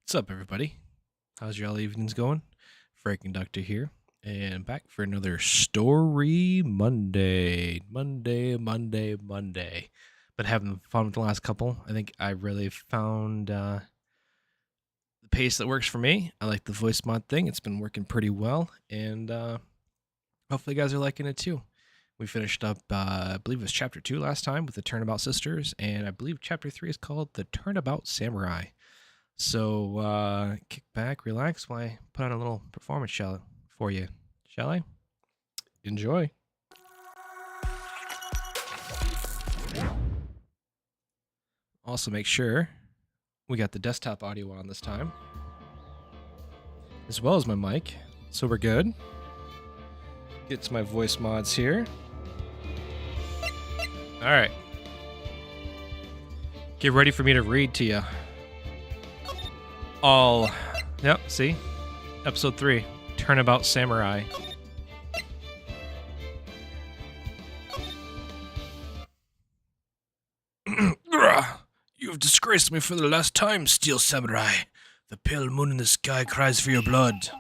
What's up, everybody? How's y'all evenings going? Frank Doctor here, and back for another Story Monday. Monday. But having fun with the last couple. I think I really found the pace that works for me. I like the voice mod thing. It's been working pretty well, and hopefully you guys are liking it too. We finished up, I believe it was Chapter 2 last time with the Turnabout Sisters, and I believe Chapter 3 is called the Turnabout Samurai. So, kick back, relax while I put on a little performance for you. Shall I? Enjoy. Also, make sure we got the desktop audio on this time, as well as my mic, so we're good. Get to my voice mods here. All right. Get ready for me to read to you. Yep, see? Episode 3, Turnabout Samurai. You have disgraced me for the last time, Steel Samurai. The pale moon in the sky cries for your blood.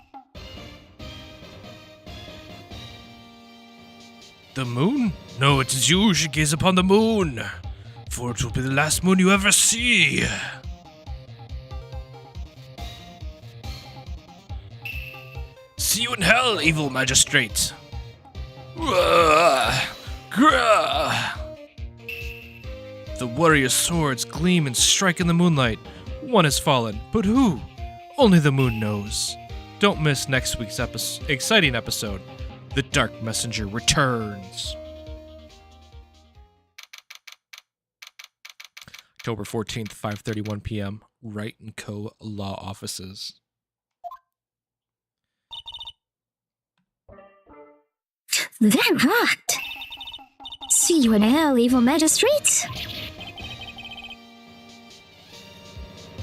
The moon? No, it is you who should gaze upon the moon, for it will be the last moon you ever see. See you in hell, evil magistrate. The warrior's swords gleam and strike in the moonlight. One has fallen, but who? Only the moon knows. Don't miss next week's exciting episode. The Dark Messenger returns. October 14th, 5:31 p.m. Wright & Co. Law Offices. Very hot. See you in hell, evil magistrate.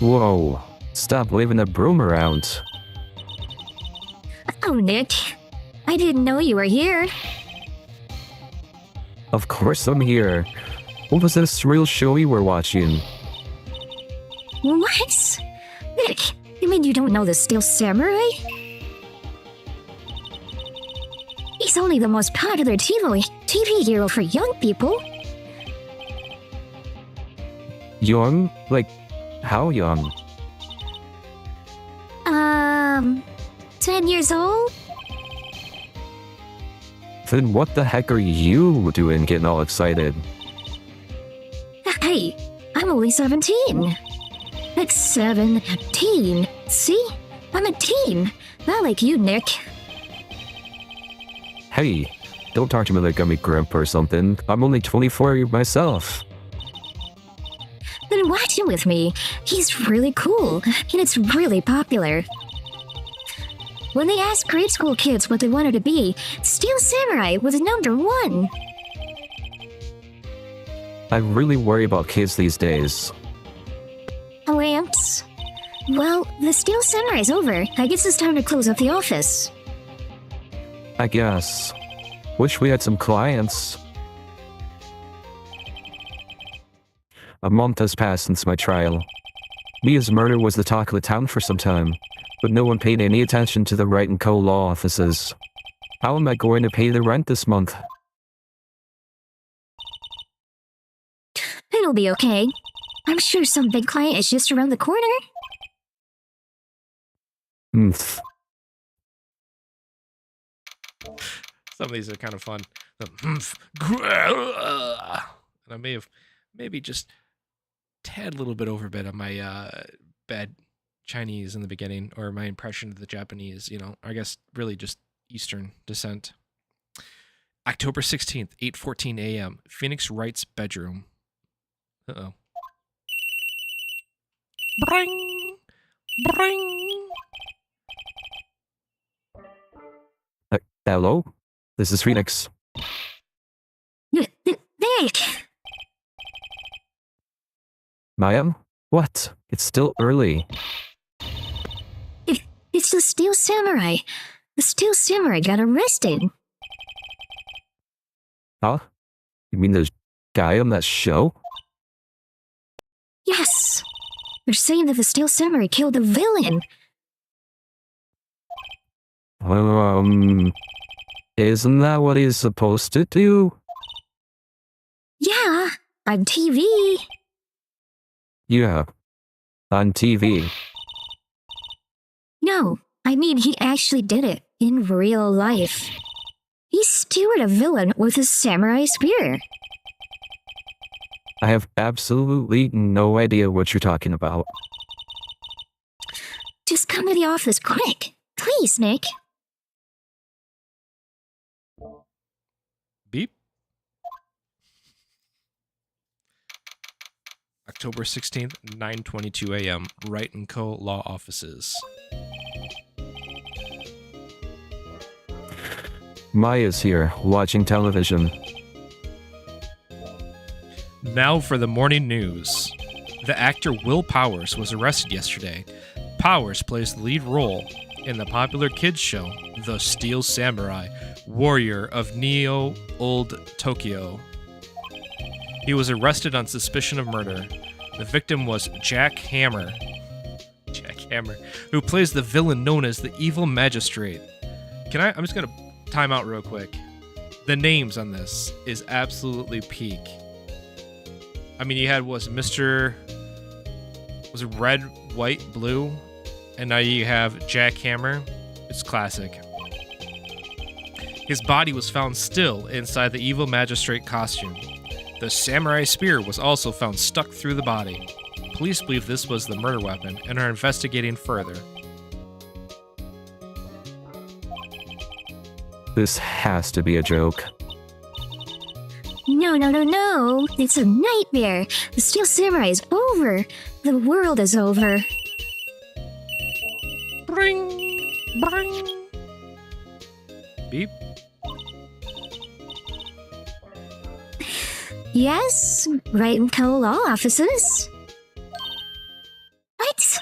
Whoa, stop waving that broom around. Oh, Nick. I didn't know you were here. Of course I'm here. What was this real show you were watching? What? Nick, you mean you don't know the Steel Samurai? He's only the most popular TV hero for young people. Young? Like, how young? 10 years old? Then what the heck are you doing getting all excited? Hey, I'm only 17. Like 17. See? I'm a teen. Not like you, Nick. Hey, don't talk to me like I'm a grandpa or something. I'm only 24 myself. Then watch him with me. He's really cool, and it's really popular. When they asked grade school kids what they wanted to be, Steel Samurai was #1. I really worry about kids these days. Lamps? Well, the Steel Samurai's over. I guess it's time to close up the office. I guess. Wish we had some clients. A month has passed since my trial. Mia's murder was the talk of the town for some time, but no one paid any attention to the Wright & Co. law offices. How am I going to pay the rent this month? It'll be okay. I'm sure some big client is just around the corner. Oomph. Some of these are kind of fun. And I may have maybe just tad little bit overbid on my bad Chinese in the beginning, or my impression of the Japanese, I guess really just Eastern descent. October 16th, 8:14 a.m. Phoenix Wright's bedroom. Uh-oh. Bring! Bring! Hello? This is Phoenix. Nick! Maya? What? It's still early. It's the Steel Samurai. The Steel Samurai got arrested. Huh? You mean the guy on that show? Yes. They're saying that the Steel Samurai killed the villain. Isn't that what he's supposed to do? Yeah, on TV. Yeah, on TV. No, I mean he actually did it in real life. He skewered a villain with a samurai spear. I have absolutely no idea what you're talking about. Just come to the office quick. Please, Nick. Beep. October 16th, 9:22 a.m. Wright & Co. Law Offices. Maya's here, watching television. Now for the morning news. The actor Will Powers was arrested yesterday. Powers plays the lead role in the popular kids show, The Steel Samurai, Warrior of Neo-Old Tokyo. He was arrested on suspicion of murder. The victim was Jack Hammer, who plays the villain known as the Evil Magistrate. I'm just gonna time out real quick. The names on this is absolutely peak. I mean, you had was it red, white, blue, and now you have Jack Hammer. It's classic. His body was found still inside the Evil Magistrate costume. The samurai spear was also found stuck through the body. Police believe this was the murder weapon and are investigating further. This has to be a joke. No. It's a nightmare. The Steel Samurai is over. The world is over. Bring, bring. Beep. Yes, Wright & Co. Law Offices. What?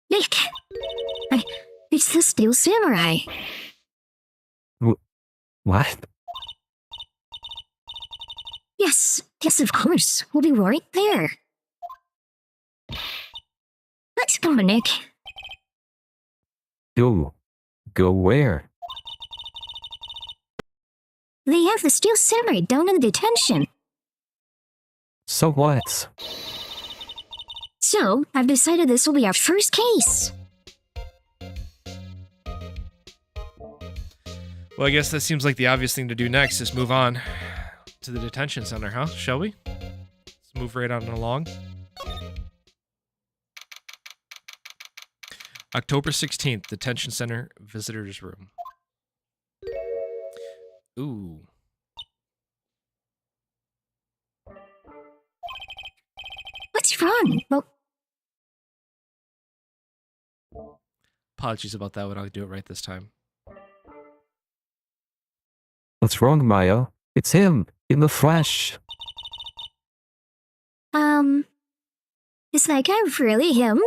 Nick, it's the Steel Samurai. What? Yes, of course. We'll be right there. Let's go, Nick. Go where? They have the Steel Samurai down in detention. So what? So, I've decided this will be our first case. Well, I guess that seems like the obvious thing to do next is move on to the detention center, huh? Shall we? Let's move right on along. October 16th, detention center, visitors room. Ooh. What's wrong? Well, Apologies about that, but I'll do it right this time. What's wrong, Maya? It's him, in the flesh. is that guy really him?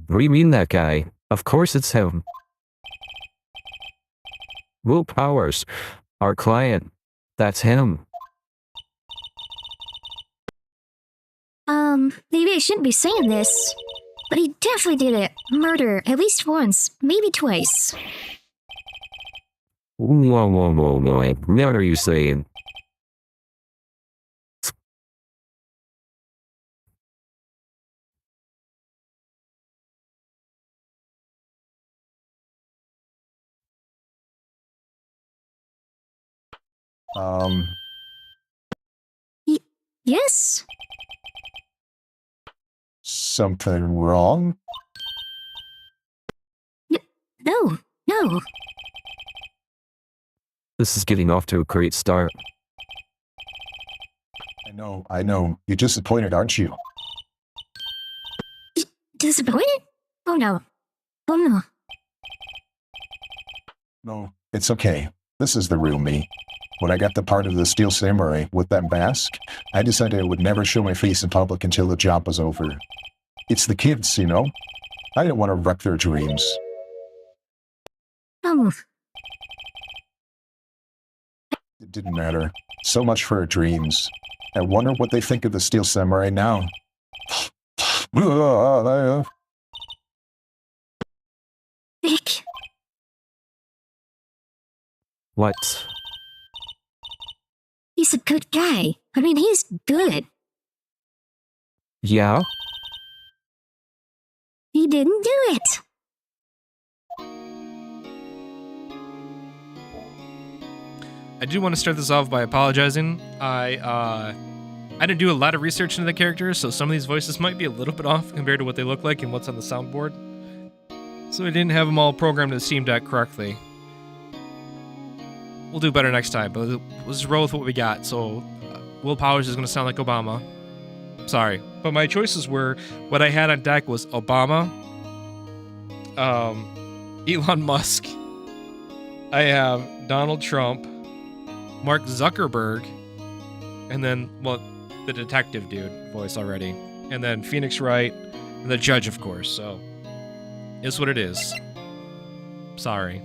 What do you mean, that guy? Of course it's him. Will Powers, our client. That's him. Maybe I shouldn't be saying this, but he definitely did it. Murder, at least once, maybe twice. Whoa. What are you saying? Yes? Something wrong? No. This is getting off to a great start. I know. You're disappointed, aren't you? Disappointed? Oh no. No, it's okay. This is the real me. When I got the part of the Steel Samurai with that mask, I decided I would never show my face in public until the job was over. It's the kids, you know? I didn't want to wreck their dreams. It didn't matter. So much for our dreams. I wonder what they think of the Steel Samurai now. Vic, What? he's a good guy. I mean, he's good. Yeah? He didn't do it. I do want to start this off by apologizing. I didn't do a lot of research into the characters, so some of these voices might be a little bit off compared to what they look like and what's on the soundboard. So I didn't have them all programmed to the Steam Deck correctly. We'll do better next time, but let's roll with what we got. So Will Powers is going to sound like Obama. Sorry. But my choices were, what I had on deck was Obama, Elon Musk, I have Donald Trump, Mark Zuckerberg, and then, well, the detective dude voice already, and then Phoenix Wright, and the judge, of course, so it's what it is. Sorry.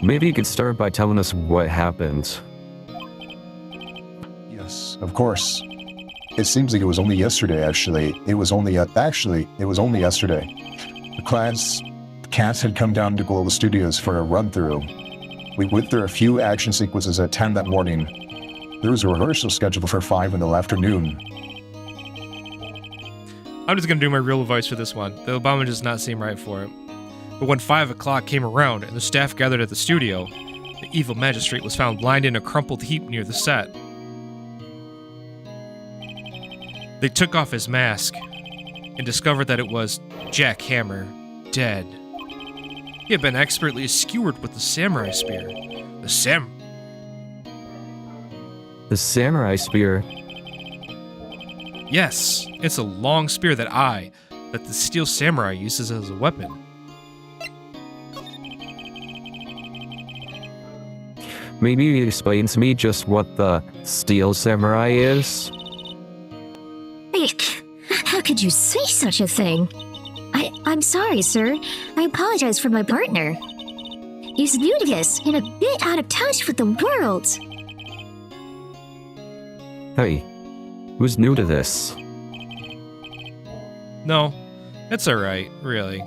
Maybe you could start by telling us what happened. Yes, of course. It seems like it was only yesterday, actually. It was only yesterday. The cast had come down to Global Studios for a run-through. We went through a few action sequences at 10 that morning. There was a rehearsal scheduled for 5 in the afternoon. I'm just gonna do my real voice for this one. The Obama does not seem right for it. But when 5 o'clock came around and the staff gathered at the studio, the evil magistrate was found lying in a crumpled heap near the set. They took off his mask and discovered that it was Jack Hammer, dead. He had been expertly skewered with the samurai spear. The samurai spear? Yes, it's a long spear that the Steel Samurai uses as a weapon. Maybe you explain to me just what the Steel Samurai is? Vic, how could you say such a thing? I'm sorry, sir. I apologize for my partner. He's new to this and a bit out of touch with the world. Hey, who's new to this? No, it's alright, really.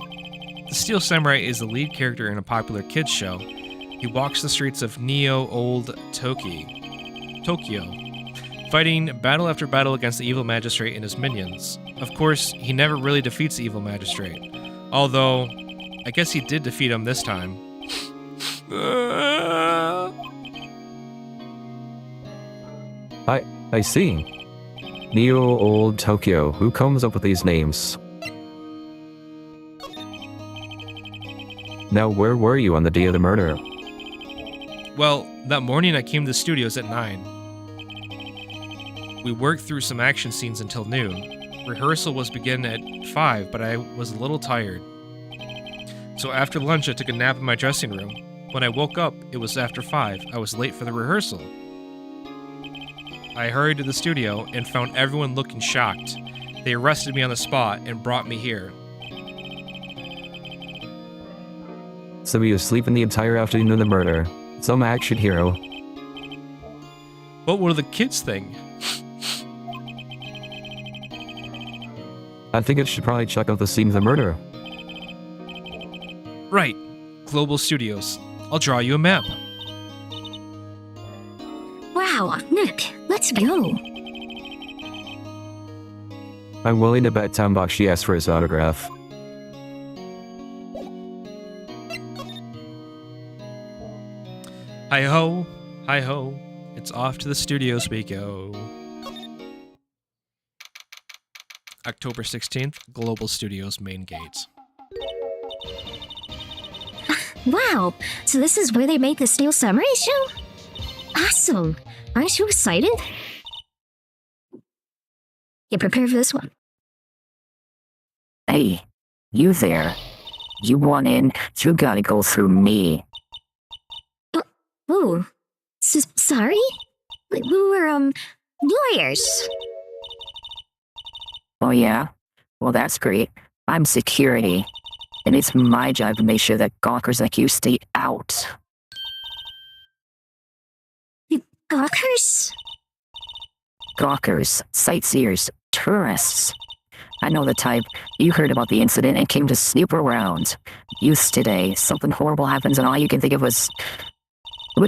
The Steel Samurai is the lead character in a popular kids show. He walks the streets of Old Tokyo, fighting battle after battle against the evil magistrate and his minions. Of course, he never really defeats the evil magistrate, although I guess he did defeat him this time. I see. Old Tokyo. Who comes up with these names? Now, where were you on the day of the murder? Well, that morning I came to the studios at 9. We worked through some action scenes until noon. Rehearsal was begin at 5, but I was a little tired. So after lunch I took a nap in my dressing room. When I woke up, it was after 5. I was late for the rehearsal. I hurried to the studio and found everyone looking shocked. They arrested me on the spot and brought me here. So you were sleeping the entire afternoon of the murder. Some action hero. What will the kids think? I think it should probably check out the scene of the murder. Right. Global Studios. I'll draw you a map. Wow, Nick, let's go. I'm willing to bet Tambashi asked for his autograph. Hi-ho, hi-ho. It's off to the studios we go. October 16th, Global Studios main gates. Wow, so this is where they make the Steel Samurai show? Awesome. Aren't you excited? Get prepared for this one. Hey, you there. You want in, you gotta go through me. Oh, sorry? We were, lawyers. Oh yeah? Well, that's great. I'm security, and it's my job to make sure that gawkers like you stay out. Gawkers? Gawkers, sightseers, tourists. I know the type. You heard about the incident and came to snoop around. Youth today, something horrible happens and all you can think of was...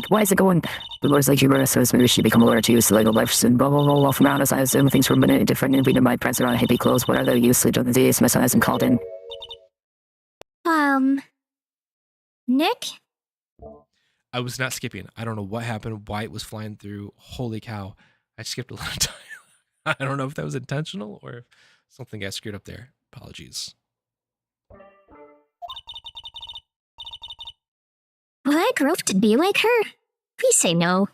Why is it going? The Lord's like you were, so maybe she become alert to use the legal life and blah blah blah blah from around us. I assume things were a minute different and beating my pants around hippie clothes. What are the useless of the day? Smith hasn't called in. Nick? I was not skipping. I don't know what happened, why it was flying through. Holy cow. I skipped a lot of time. I don't know if that was intentional or if something got screwed up there. Apologies. Will I grow up to be like her? Please say no.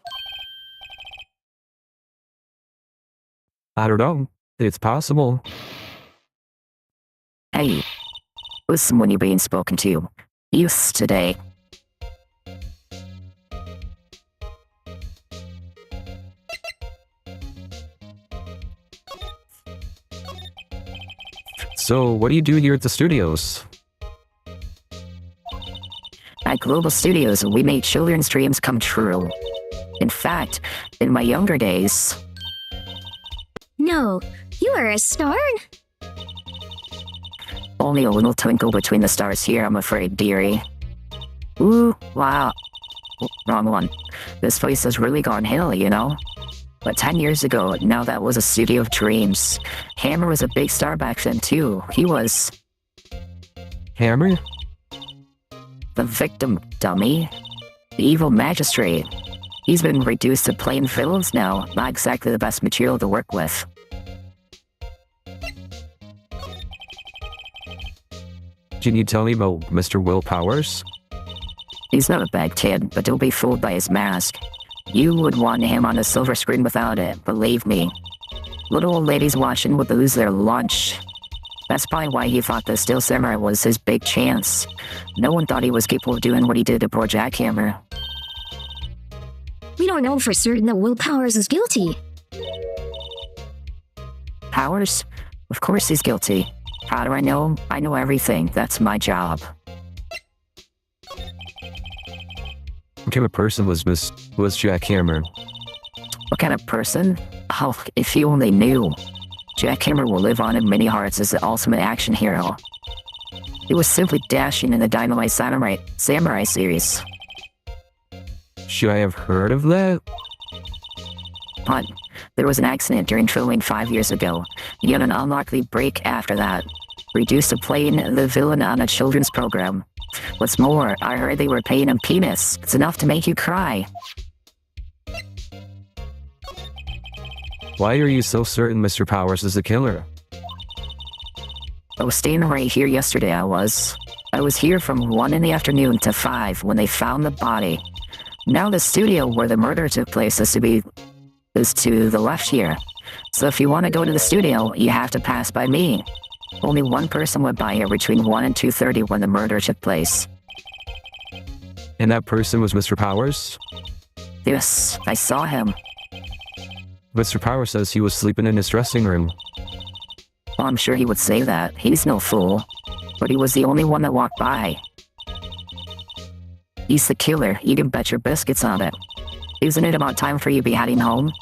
I don't know. It's possible. Hey, listen when you're being spoken to. Youth today. So, what do you do here at the studios? At Global Studios, we make children's dreams come true. In fact, in my younger days... No, you are a star? Only a little twinkle between the stars here, I'm afraid, dearie. Ooh, wow. Wrong one. This place has really gone hill, you know? But 10 years ago, now that was a studio of dreams. Hammer was a big star back then, too. He was... Hammer? the victim, dummy. The evil magistrate. He's been reduced to plain villains now, not exactly the best material to work with. Can you tell me about Mr. Will Powers? He's not a bad kid, but don't be fooled by his mask. You would want him on a silver screen without it, believe me. Little old ladies watching would lose their lunch. That's probably why he thought the Steel Samurai was his big chance. No one thought he was capable of doing what he did to poor Jackhammer. We don't know for certain that Will Powers is guilty. Powers? Of course he's guilty. How do I know? I know everything. That's my job. What kind of person was Jackhammer? What kind of person? Oh, if you only knew. Jackhammer will live on in many hearts as the ultimate action hero. He was simply dashing in the Dynamite Samurai series. Should I have heard of that? But there was an accident during filming 5 years ago. He had an unlikely break after that. Reduced to playing the villain on a children's program. What's more, I heard they were paying him peanuts. It's enough to make you cry. Why are you so certain Mr. Powers is the killer? I was staying right here yesterday, I was here from 1 in the afternoon to 5 when they found the body. Now the studio where the murder took place is to the left here. So if you want to go to the studio, you have to pass by me. Only one person went by here between 1 and 2:30 when the murder took place. And that person was Mr. Powers? Yes, I saw him. Mr. Powers says he was sleeping in his dressing room. Well, I'm sure he would say that. He's no fool. But he was the only one that walked by. He's the killer. You can bet your biscuits on it. Isn't it about time for you to be heading home?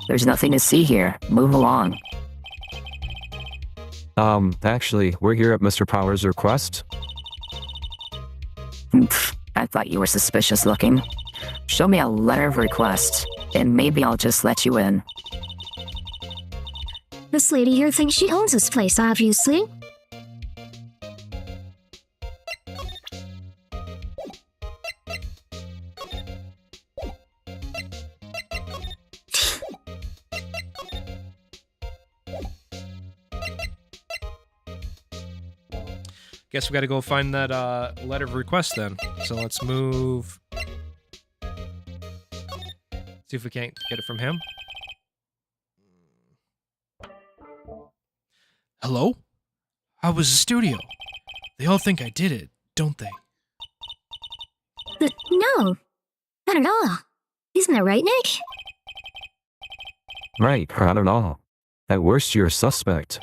There's nothing to see here. Move along. Actually, we're here at Mr. Powers' request. I thought you were suspicious looking. Show me a letter of request, and maybe I'll just let you in. This lady here thinks she owns this place, obviously. Guess we got to go find that letter of request then. So let's move. See if we can't get it from him. Hello? How was the studio? They all think I did it, don't they? No, not at all. Isn't that right, Nick? Right, not at all. At worst, you're a suspect.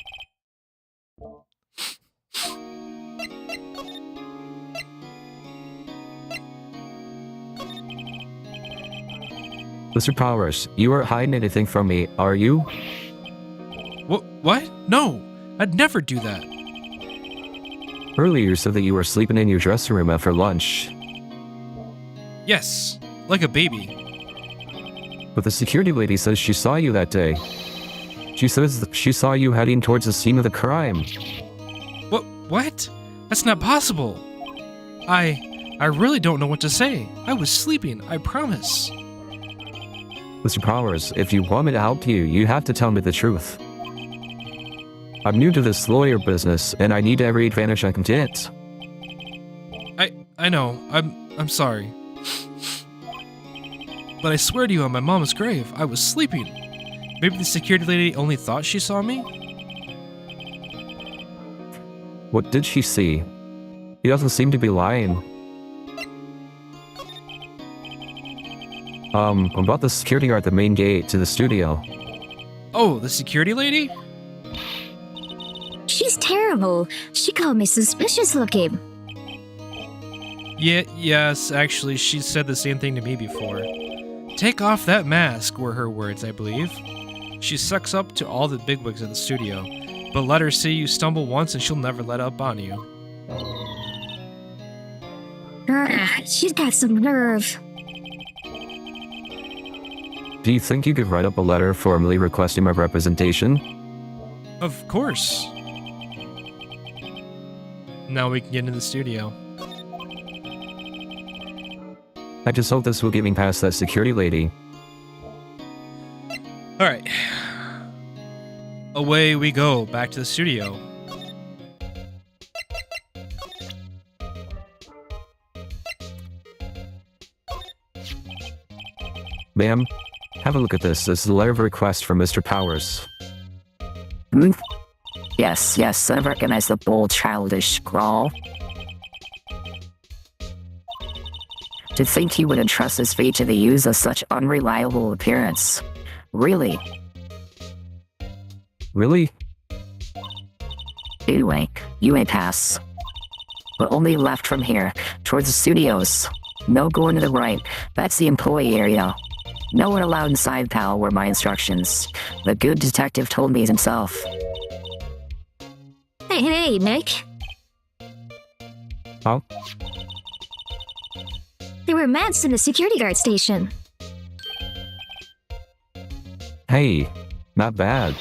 Mr. Powers, you aren't hiding anything from me, are you? What? No, I'd never do that. Earlier you said that you were sleeping in your dressing room after lunch. Yes, like a baby. But the security lady says she saw you that day. She says that she saw you heading towards the scene of the crime. What? That's not possible. I really don't know what to say. I was sleeping, I promise. Mr. Powers, if you want me to help you, you have to tell me the truth. I'm new to this lawyer business, and I need every advantage I can get. I know. I'm sorry. But I swear to you on my mom's grave, I was sleeping. Maybe the security lady only thought she saw me? What did she see? He doesn't seem to be lying. About the security guard at the main gate to the studio. Oh, the security lady? She's terrible. She called me suspicious looking. Yes, actually, she said the same thing to me before. Take off that mask, were her words, I believe. She sucks up to all the bigwigs in the studio, but let her see you stumble once and she'll never let up on you. She's got some nerve. Do you think you could write up a letter formally requesting my representation? Of course. Now we can get into the studio. I just hope this will get me past that security lady. Alright. Away we go, back to the studio. Ma'am, have a look at this. This is a letter of request from Mr. Powers. Yes, I recognize the bold, childish scrawl. To think he would entrust his fate to the use of such unreliable appearance. Really? Really? Anyway, you may pass. But only left from here, towards the studios. No going to the right, that's the employee area. No one allowed inside, pal, were my instructions. The good detective told me himself. Hey, Nick. Huh? There were mats in the security guard station. Hey, not bad.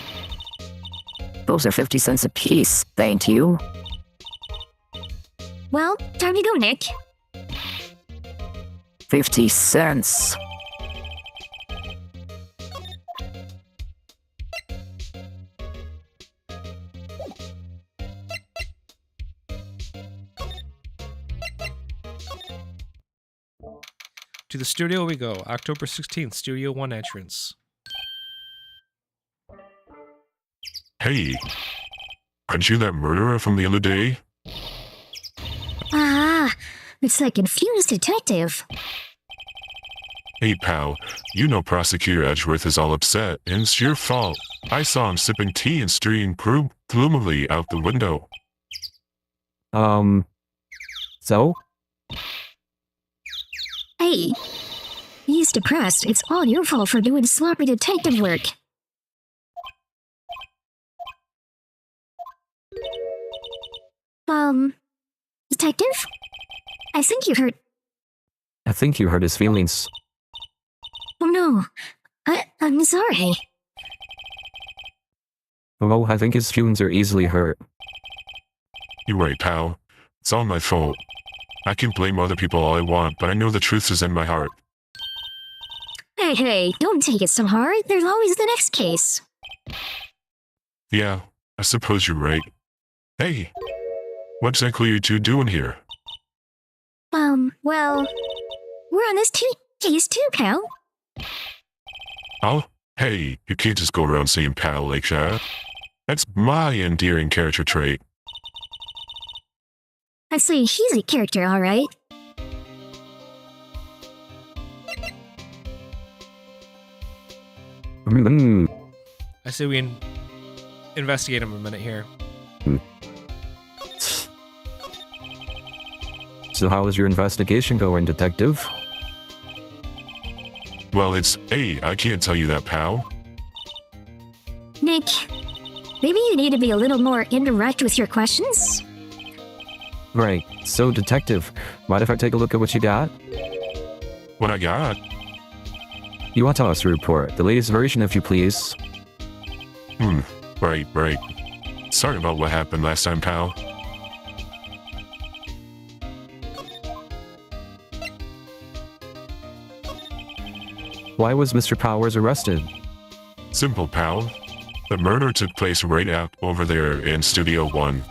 Those are 50 cents apiece, thank you. Well, time to go, Nick. 50 cents. To the studio we go. October 16th, Studio 1 entrance. Hey, aren't you that murderer from the other day? Ah, it's that confused detective. Hey pal, you know Prosecutor Edgeworth is all upset, and it's your fault. I saw him sipping tea and staring gloomily out the window. So? Hey, he's depressed. It's all your fault for doing sloppy detective work. Detective? I think you hurt. I think you hurt his feelings. Oh no, I'm sorry. Oh, I think his feelings are easily hurt. You're right, pal. It's all my fault. I can blame other people all I want, but I know the truth is in my heart. Hey, don't take it so hard. There's always the next case. Yeah, I suppose you're right. Hey, what exactly are you two doing here? Well, we're on this case too, pal. Oh, hey, you can't just go around saying pal like that. That's my endearing character trait. I see he's a character, all right. I say we investigate him a minute here. So how is your investigation going, detective? Well, it's A. I can't tell you that, pal. Nick, maybe you need to be a little more indirect with your questions? Right. So, Detective, mind if I take a look at what you got? What I got? You autopsy report, the latest version if you please. Right. Sorry about what happened last time, pal. Why was Mr. Powers arrested? Simple, pal. The murder took place right out over there in Studio 1.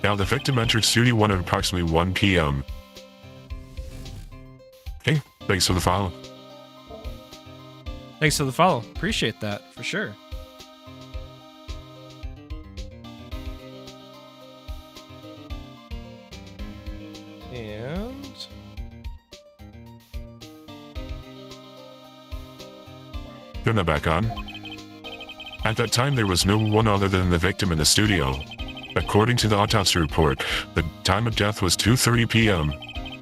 Now, the victim entered Studio 1 at approximately 1 p.m. Hey, thanks for the follow. Thanks for the follow. Appreciate that, for sure. And... Turn that back on. At that time, there was no one other than the victim in the studio. According to the autopsy report, the time of death was 2:30 p.m.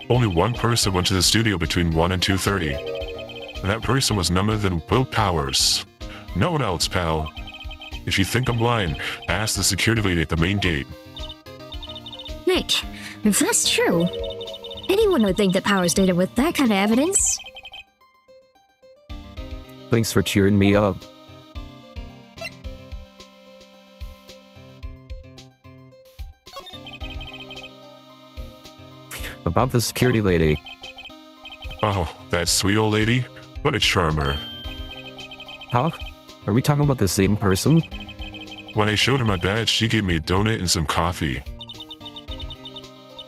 Only one person went to the studio between 1 and 2:30. And that person was none other than Will Powers. No one else, pal. If you think I'm lying, ask the security lady at the main gate. Nick, if that's true, anyone would think that Powers did it with that kind of evidence. Thanks for cheering me up. About the security lady. Oh, that sweet old lady? What a charmer. Huh? Are we talking about the same person? When I showed her my badge, she gave me a donut and some coffee.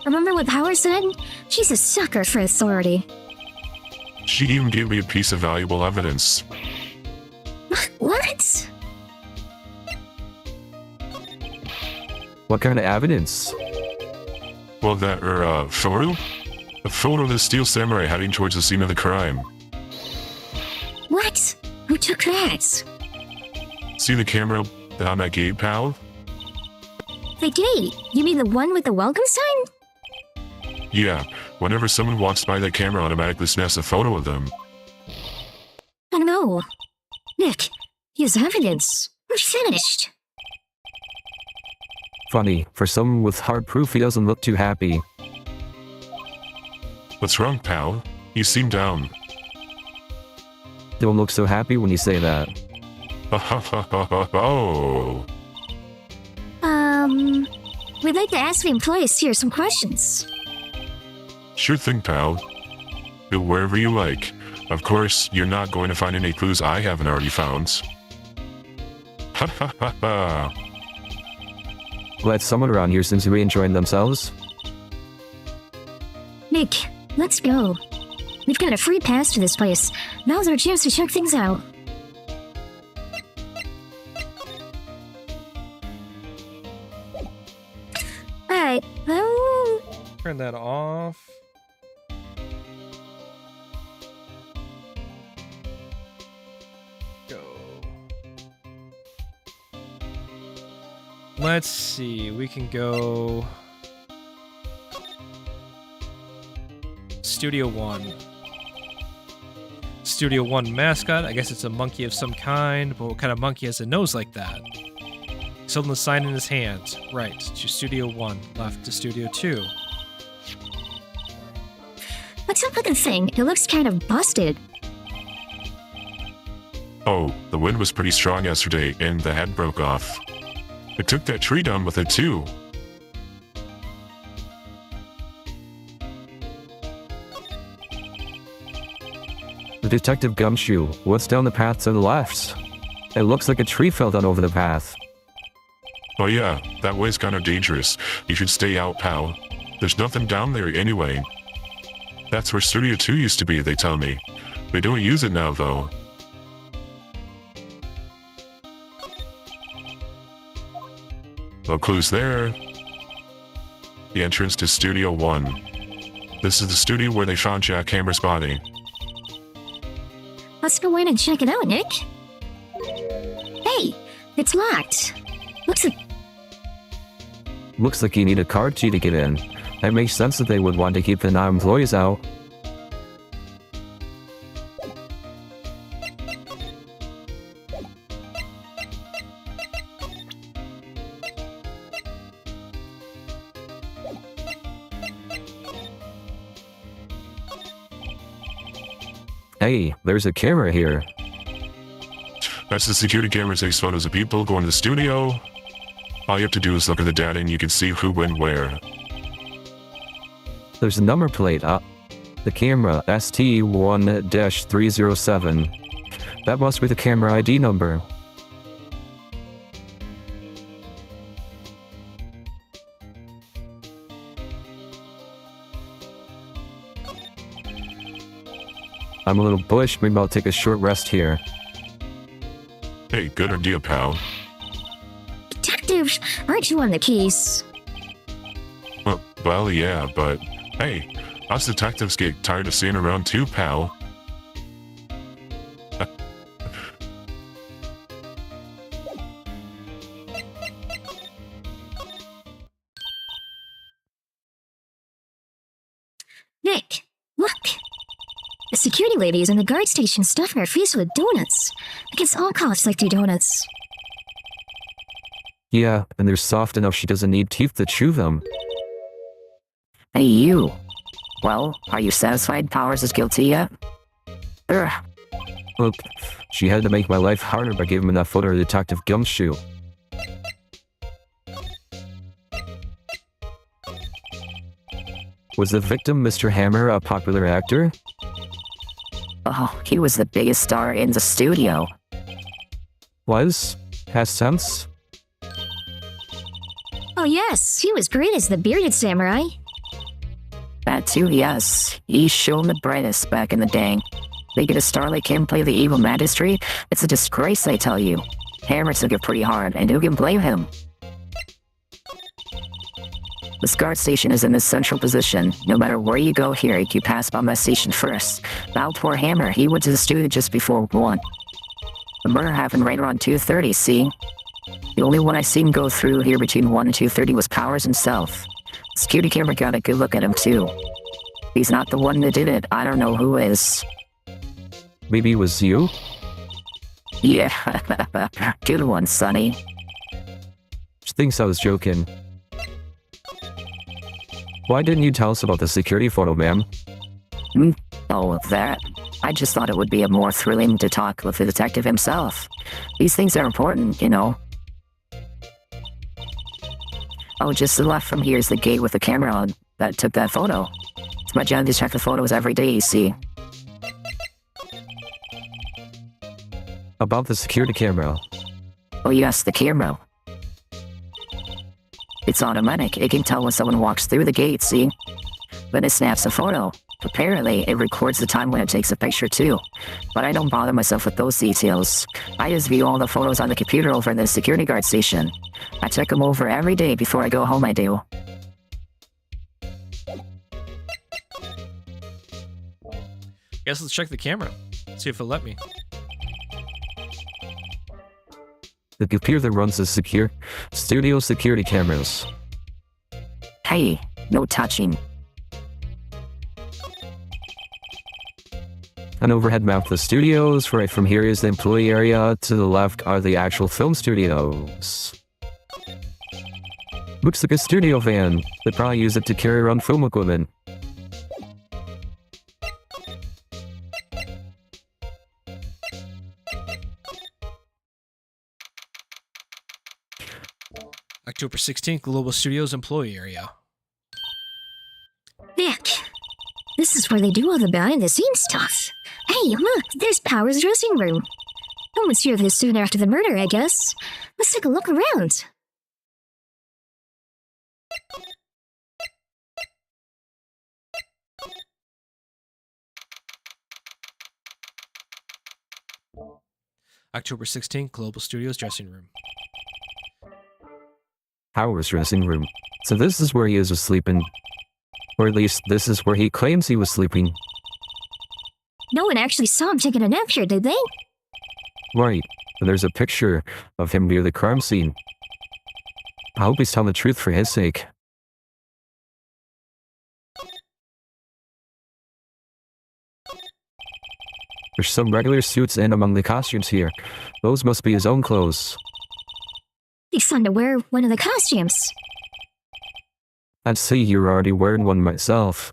Remember what Powers said? She's a sucker for authority. She even gave me a piece of valuable evidence. What? What kind of evidence? Well, that, photo? A photo of the Steel Samurai heading towards the scene of the crime. What? Who took that? See the camera down that gate, pal? The gate? You mean the one with the welcome sign? Yeah, whenever someone walks by that camera, automatically snaps a photo of them. Oh no. Nick, he has evidence. We're finished. Funny, for someone with hard proof, he doesn't look too happy. What's wrong, pal? You seem down. Don't look so happy when you say that. Oh. We'd like to ask the employees here some questions. Sure thing, pal. Go wherever you like. Of course, you're not going to find any clues I haven't already found. Ha ha ha ha. Glad someone around here seems to be enjoying themselves. Nick, let's go. We've got a free pass to this place. Now's our chance to check things out. Alright, Turn that off. Go. Let's see, we can go... Studio 1. Studio 1 mascot, I guess it's a monkey of some kind, but what kind of monkey has a nose like that? He's holding the sign in his hand. Right, to Studio 1, left to Studio 2. what's up with the thing? It looks kind of busted. Oh, the wind was pretty strong yesterday, and the head broke off. It took that tree down with it, too. Detective Gumshoe, what's down the path to the left? It looks like a tree fell down over the path. Oh yeah, that way's kind of dangerous. You should stay out, pal. There's nothing down there anyway. That's where Studio 2 used to be, they tell me. They don't use it now, though. No clues there. The entrance to Studio 1. This is the studio where they found Jack Hammer's body. Let's go in and check it out, Nick. Hey, it's locked. Looks like you need a card key to get in. That makes sense that they would want to keep the non-employees out. Hey, there's a camera here. That's the security camera takes photos of people going to the studio. All you have to do is look at the data and you can see who went where. There's a number plate up. The camera ST1-307. That must be the camera ID number. I'm a little bullish, maybe I'll take a short rest here. Hey, good idea, pal. Detectives, aren't you on the case? Well, yeah, but hey, us detectives get tired of seeing around too, pal. Nick, look! The security ladies in the guard station stuffing her face with donuts. I guess all cops like to do donuts. Yeah, and they're soft enough she doesn't need teeth to chew them. Hey, you. Well, are you satisfied Powers is guilty yet? Ugh. Look, she had to make my life harder by giving me that photo of Detective Gumshoe. Was the victim Mr. Hammer a popular actor? Oh, he was the biggest star in the studio. Was? Has sense? Oh yes, he was great as the bearded samurai. That too, yes. He's shown the brightest back in the day. They get a star like him play the evil magistrate? It's a disgrace, I tell you. Hammer took it pretty hard, and who can blame him? This guard station is in a central position. No matter where you go here, you pass by my station first. Now poor Hammer, he went to the studio just before 1. The murder happened right around 2:30, see? The only one I seen go through here between 1 and 2:30 was Powers himself. The security camera got a good look at him too. If he's not the one that did it, I don't know who is. Maybe it was you? Yeah, good one, Sonny. She thinks I was joking. Why didn't you tell us about the security photo, ma'am? Oh, that. I just thought it would be more thrilling to talk with the detective himself. These things are important, you know. Oh, just to the left from here is the gate with the camera on that took that photo. It's my job to check the photos every day, you see. About the security camera. Oh yes, the camera. It's automatic. It can tell when someone walks through the gate, see? Then it snaps a photo. Apparently, it records the time when it takes a picture too. But I don't bother myself with those details. I just view all the photos on the computer over in the security guard station. I check them over every day before I go home, I do. Guess let's check the camera. See if it'll let me. The computer that runs the studio security cameras. Hey, no touching. An overhead map of the studios. Right from here is the employee area. To the left are the actual film studios. Looks like a studio van. They probably use it to carry around film equipment. October 16th, Global Studios employee area. Nick, this is where they do all the behind-the-scenes stuff. Hey, look, there's Powers' dressing room. No one's here this soon after the murder, I guess. Let's take a look around. October 16th, Global Studios dressing room. Howard's dressing room. So this is where he is sleeping. Or at least this is where he claims he was sleeping. No one actually saw him taking a nap here, did they? Right. And there's a picture of him near the crime scene. I hope he's telling the truth for his sake. There's some regular suits in among the costumes here. Those must be his own clothes. He's fun to wear one of the costumes. I'd say you're already wearing one myself.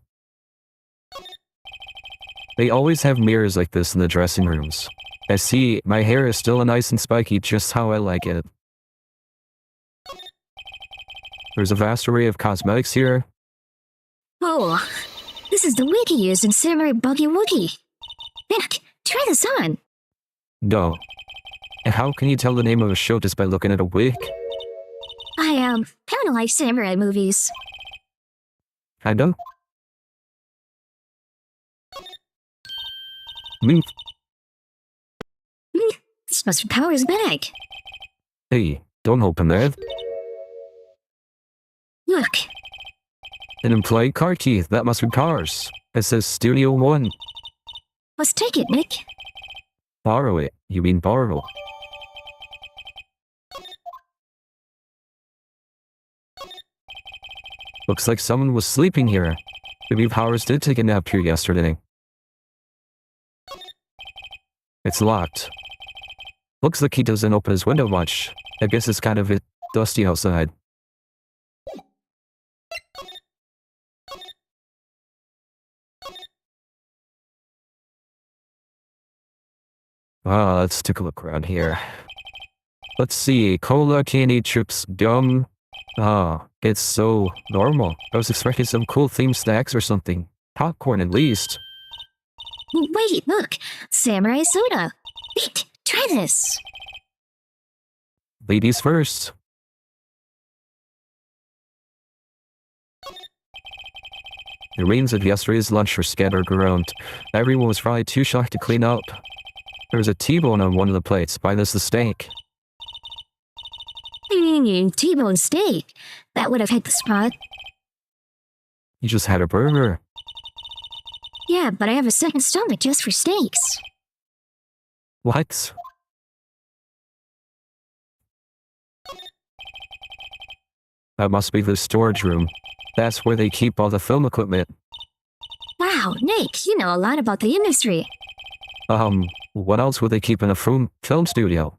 They always have mirrors like this in the dressing rooms. I see, my hair is still nice and spiky just how I like it. There's a vast array of cosmetics here. Oh, this is the wig he used in Samurai Buggy Woogie. Nick, try this on. No. And how can you tell the name of a show just by looking at a wig? I kind of like samurai movies. I know. Me. This must be Power's bag. Hey, don't open that. Look, An implied car key, that must be cars. It says Studio 1. let's take it, Nick. Borrow it. You mean borrow. Looks like someone was sleeping here. Maybe Powers did take a nap here yesterday. It's locked. Looks like he doesn't open his window much. I guess it's kind of dusty outside. Let's take a look around here. Let's see, cola, candy, chips, gum. It's so normal. I was expecting some cool themed snacks or something. Popcorn at least. Wait, look, samurai soda. Wait, try this. Ladies first. The remains of yesterday's lunch were scattered around. Everyone was probably too shocked to clean up. There was a T-bone on one of the plates. Why this the steak? T-bone steak. That would have hit the spot. You just had a burger. Yeah, but I have a second stomach just for steaks. What? That must be the storage room. That's where they keep all the film equipment. Wow, Nick, you know a lot about the industry. What else would they keep in a film studio?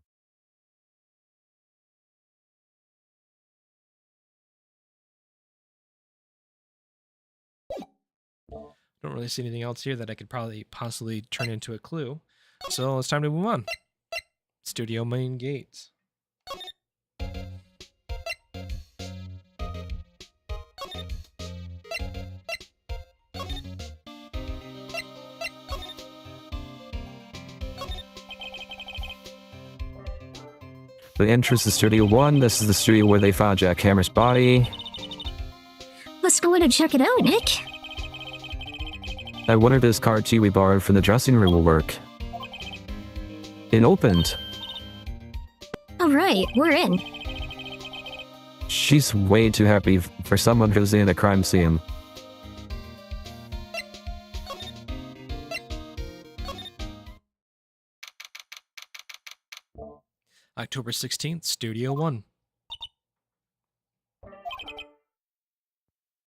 Don't really see anything else here that I could probably possibly turn into a clue. So it's time to move on. Studio main gates. The entrance to Studio 1. This is the studio where they found Jack Hammer's body. Let's go in and check it out, Nick. I wonder if this card key we borrowed from the dressing room will work. It opened. Alright, we're in. She's way too happy for someone who's in a crime scene. October 16th, Studio 1.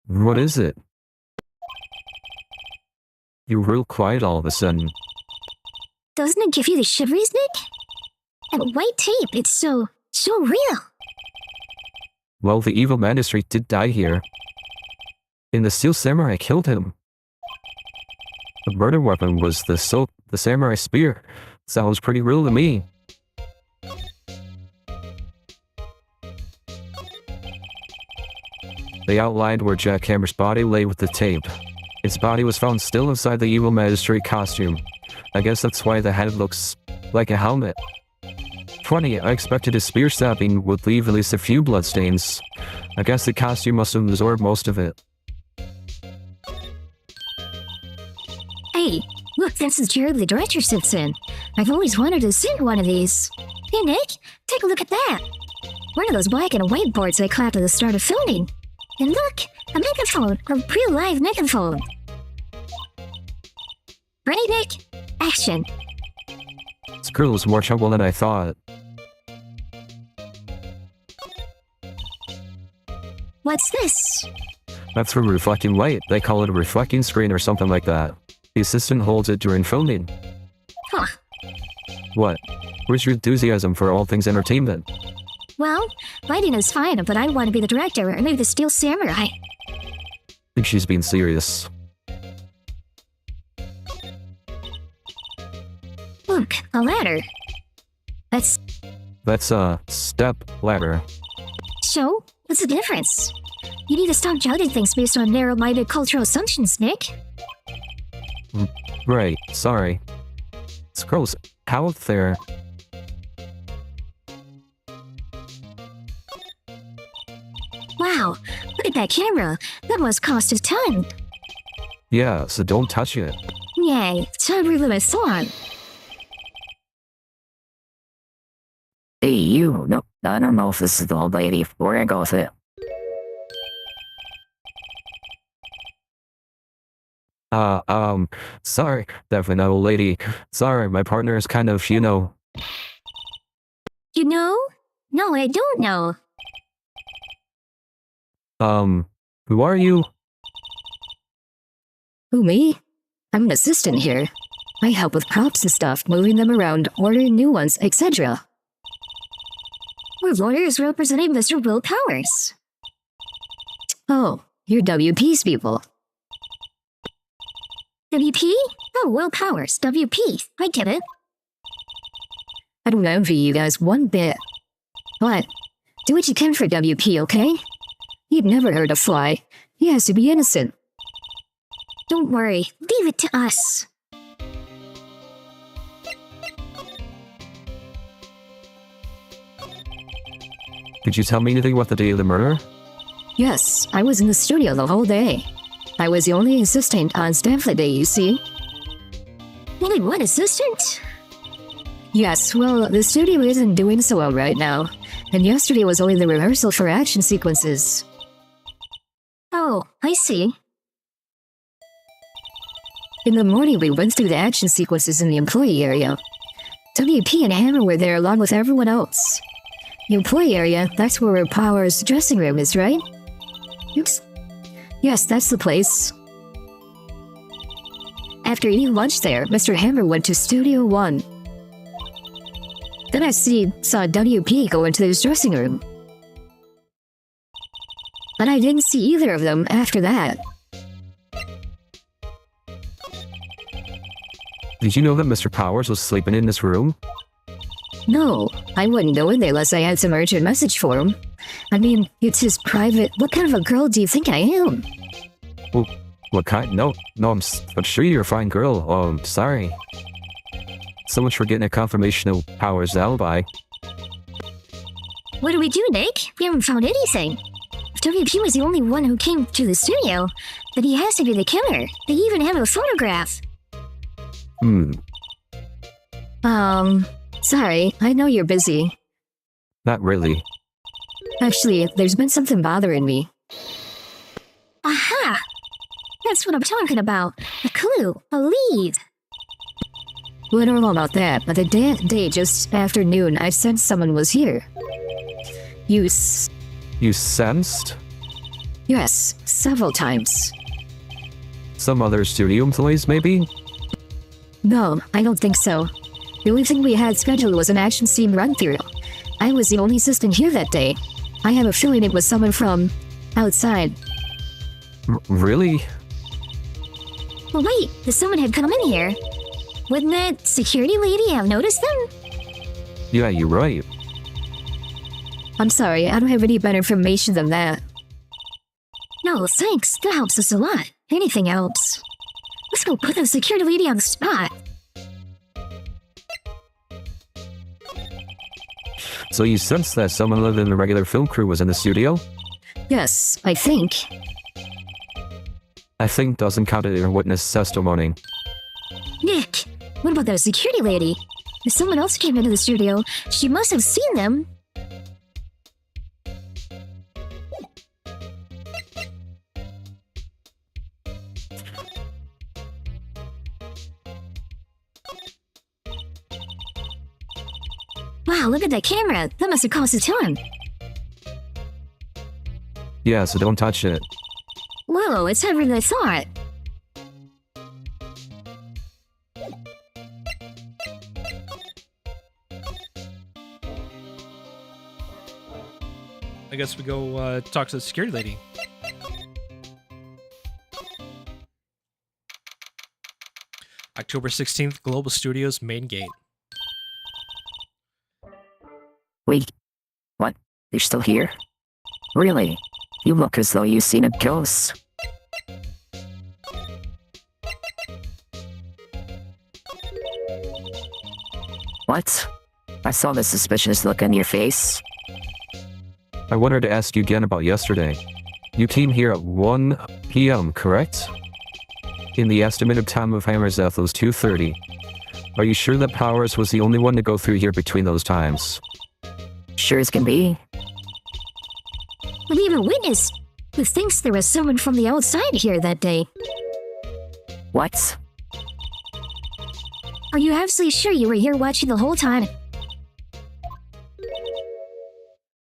What is it? You're real quiet all of a sudden. Doesn't it give you the shiveries, Nick? And white tape, it's so real. Well, the evil magistrate did die here. And the Steel Samurai killed him. The murder weapon was the samurai spear. Sounds pretty real to me. They outlined where Jack Hammer's body lay with the tape. His body was found still inside the evil magistrate costume. I guess that's why the head looks like a helmet. Funny, I expected his spear stabbing would leave at least a few bloodstains. I guess the costume must have absorbed most of it. Hey, look, that's the chair the director sits in. I've always wanted to sit in one of these. Hey, Nick, take a look at that. One of those black and white boards I clapped at the start of filming. And look, a megaphone, a real live megaphone. Ready, Nick? Action. This girl was more trouble than I thought. What's this? That's for reflecting light. They call it a reflecting screen or something like that. The assistant holds it during filming. Huh. What? Where's your enthusiasm for all things entertainment? Well, lighting is fine, but I want to be the director or maybe the Steel Samurai. I think she's being serious. Look, a ladder. That's That's a step ladder. so. What's the difference? You need to stop judging things based on narrow-minded cultural assumptions, Nick. Right, sorry. Scrolls out there. Wow, look at that camera. That must cost a ton. Yeah, so don't touch it. Yay, time really my thought. Hey, you. No, I don't know if this is the old lady. We're gonna go with it. Sorry, definitely not old lady. Sorry, my partner is kind of, You know? No, I don't know. Who are you? Who, me? I'm an assistant here. I help with props and stuff, moving them around, ordering new ones, etc. We're lawyers representing Mr. Will Powers. Oh, you're WP's people. WP? Oh, Will Powers, WP. I get it. I don't envy you guys one bit. But, do what you can for WP, okay? He'd never hurt a fly. He has to be innocent. Don't worry, leave it to us. Could you tell me anything about the day of the murder? Yes, I was in the studio the whole day. I was the only assistant on staff that day, you see. Only one assistant? Yes, well, the studio isn't doing so well right now. And yesterday was only the rehearsal for action sequences. Oh, I see. In the morning, we went through the action sequences in the employee area. WP and Hammer were there along with everyone else. The employee area, that's where Power's dressing room is, right? Oops. Yes, that's the place. After eating lunch there, Mr. Hammer went to Studio 1. Then I saw WP go into his dressing room. But I didn't see either of them after that. Did you know that Mr. Powers was sleeping in this room? No, I wouldn't know it unless I had some urgent message for him. I mean, it's his private... What kind of a girl do you think I am? Well, what kind? No, I'm sure you're a fine girl. Sorry. So much for getting a confirmation of Powers' alibi. What do we do, Nick? We haven't found anything. If WP was the only one who came to the studio, then he has to be the killer. They even have a photograph. Sorry, I know you're busy. Not really. Actually, there's been something bothering me. Aha! That's what I'm talking about. A clue, a lead. Well, I don't know about that, but the day just after noon, I sensed someone was here. You sensed? Yes, several times. Some other studio employees, maybe? No, I don't think so. The only thing we had scheduled was an action scene run-through. I was the only assistant here that day. I have a feeling it was someone from outside. Really? Well, wait, if someone had come in here, wouldn't that security lady have noticed them? Yeah, you're right. I'm sorry, I don't have any better information than that. No, thanks. That helps us a lot. Anything helps. Let's go put the security lady on the spot. So you sensed that someone other than the regular film crew was in the studio? Yes, I think. I think doesn't count as your witness testimony. Nick, what about that security lady? If someone else came into the studio, she must have seen them. Wow, look at that camera. That must have cost a ton. Yeah, so don't touch it. Whoa, it's heavier than I thought. I guess we go talk to the security lady. October 16th, Global Studios main gate. You're still here? Really? You look as though you've seen a ghost. What? I saw the suspicious look on your face. I wanted to ask you again about yesterday. You came here at 1 p.m., correct? In the estimated time of Hammer's death was 2:30. Are you sure that Powers was the only one to go through here between those times? Sure as can be. We have a witness who thinks there was someone from the outside here that day. What? Are you absolutely sure you were here watching the whole time?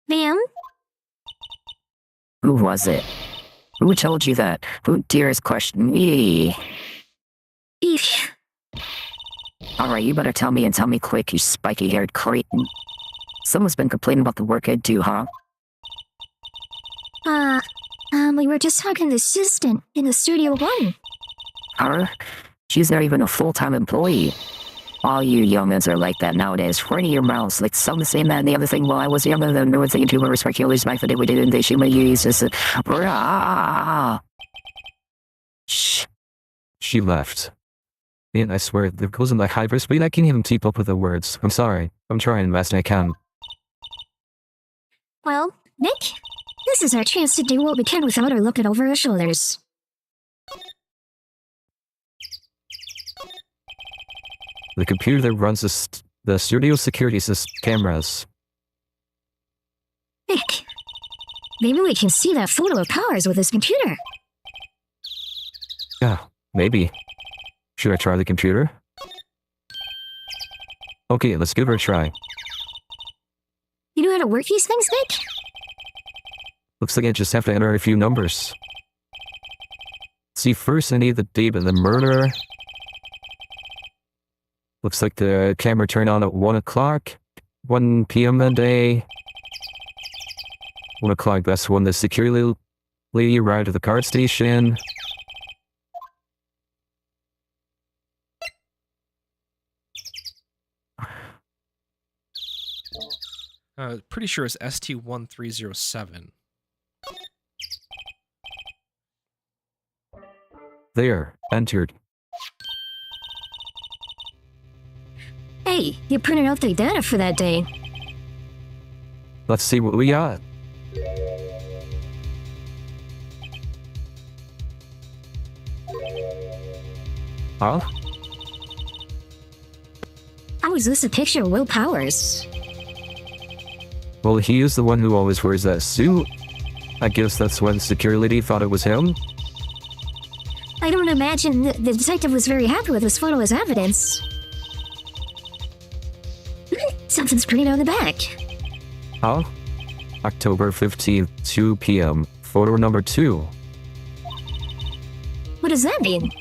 Ma'am? Who was it? Who told you that? Who dares question me? Eesh. Alright, you better tell me and tell me quick, you spiky-haired cretin. Someone's been complaining about the work I do, huh? We were just talking to the assistant in the Studio 1. Her? She's not even a full-time employee. All you youngins are like that nowadays. Running your mouths like some saying that and the other thing. While I was younger than no one thinking too much speculation back that we didn't they she may use this. Shh. She left. Man, I swear, there goes in like hyperspeed. I can't even keep up with the words. I'm sorry. I'm trying the best I can. Well, Nick, this is our chance to do what we can without her looking over our shoulders. The computer that runs the studio security cameras. Nick, maybe we can see that photo of Powers with his computer. Yeah, maybe. Should I try the computer? Okay, let's give her a try. You know how to work these things, Nick? Looks like I just have to enter a few numbers. See, first I need the date of the murder. Looks like the camera turned on at 1 o'clock. 1 p.m. that day. 1 o'clock, that's when the security lady arrived at the card station. Pretty sure it's ST1307. There, entered. Hey, you printed out the data for that day. Let's see what we got. Huh? How is this a picture of Will Powers? Well, he is the one who always wears that suit. I guess that's why the security lady thought it was him. I don't imagine the detective was very happy with this photo as evidence. Something's printed on the back. Huh? October 15th, 2 p.m. Photo number 2. What does that mean?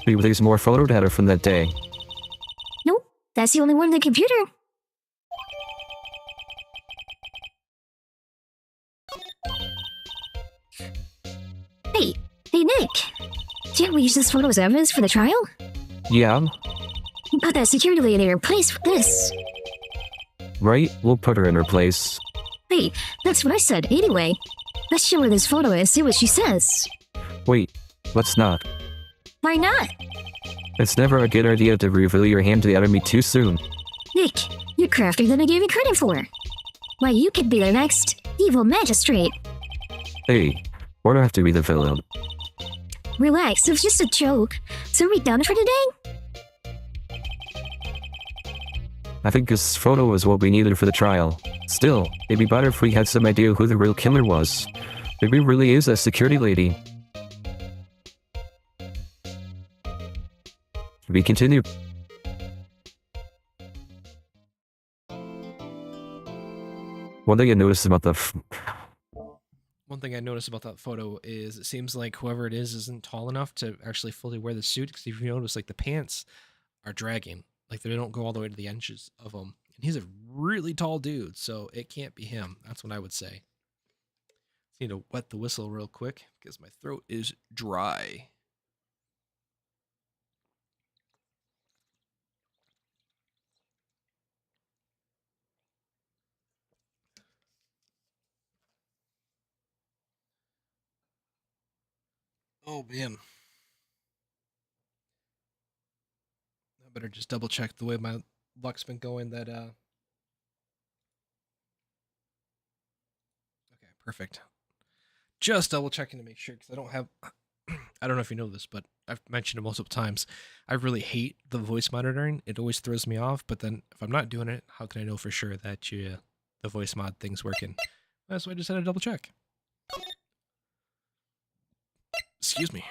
Maybe there's more photo data from that day. Nope, that's the only one in the computer. Hey Nick, can't we use this photo as evidence for the trial? Yeah, Put that security lady in her place with this. right? We'll put her in her place. Wait, that's what I said. Anyway, let's show her this photo and see what she says. Wait, let's not. Why not? It's never a good idea to reveal your hand to the enemy too soon. Nick, you're craftier than I gave you credit for. Why, you could be the next evil magistrate. Hey, why do I have to be the villain? Relax, it was just a joke. So are we done for today? I think this photo is what we needed for the trial. Still, it'd be better if we had some idea who the real killer was. Maybe it really is that security lady. We continue. One thing I noticed about the One thing I noticed about that photo is it seems like whoever it is isn't tall enough to actually fully wear the suit. Because if you notice, like the pants are dragging, like they don't go all the way to the edges of them. And he's a really tall dude, so it can't be him. That's what I would say. Need to wet the whistle real quick because my throat is dry. Oh man. I better just double check the way my luck's been going that okay, perfect. Just double checking to make sure because I don't have I don't know if you know this, but I've mentioned it multiple times. I really hate the voice monitoring. It always throws me off, but then if I'm not doing it, how can I know for sure that the voice mod thing's working? That's why I just had to double check. Excuse me.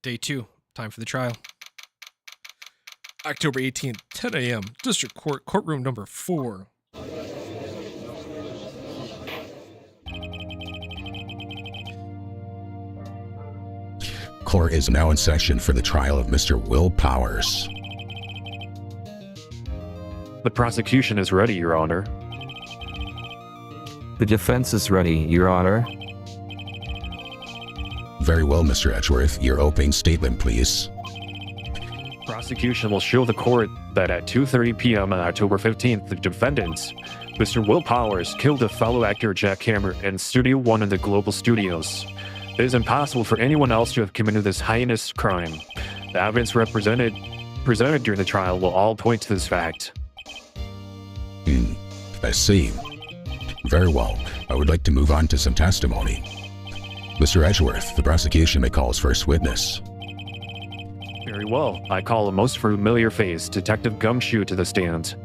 Day 2, time for the trial. October 18th, 10 a.m., District Court, courtroom number 4. Court is now in session for the trial of Mr. Will Powers. The prosecution is ready, Your Honor. The defense is ready, Your Honor. Very well, Mr. Edgeworth. Your opening statement, please. Prosecution will show the court that at 2:30 p.m. on October 15th, the defendant, Mr. Will Powers, killed a fellow actor Jack Hammer in Studio 1 of the Global Studios. It is impossible for anyone else to have committed this heinous crime. The evidence presented during the trial will all point to this fact. I see. Very well. I would like to move on to some testimony. Mr. Edgeworth, the prosecution may call his first witness. Very well. I call a most familiar face, Detective Gumshoe, to the stand.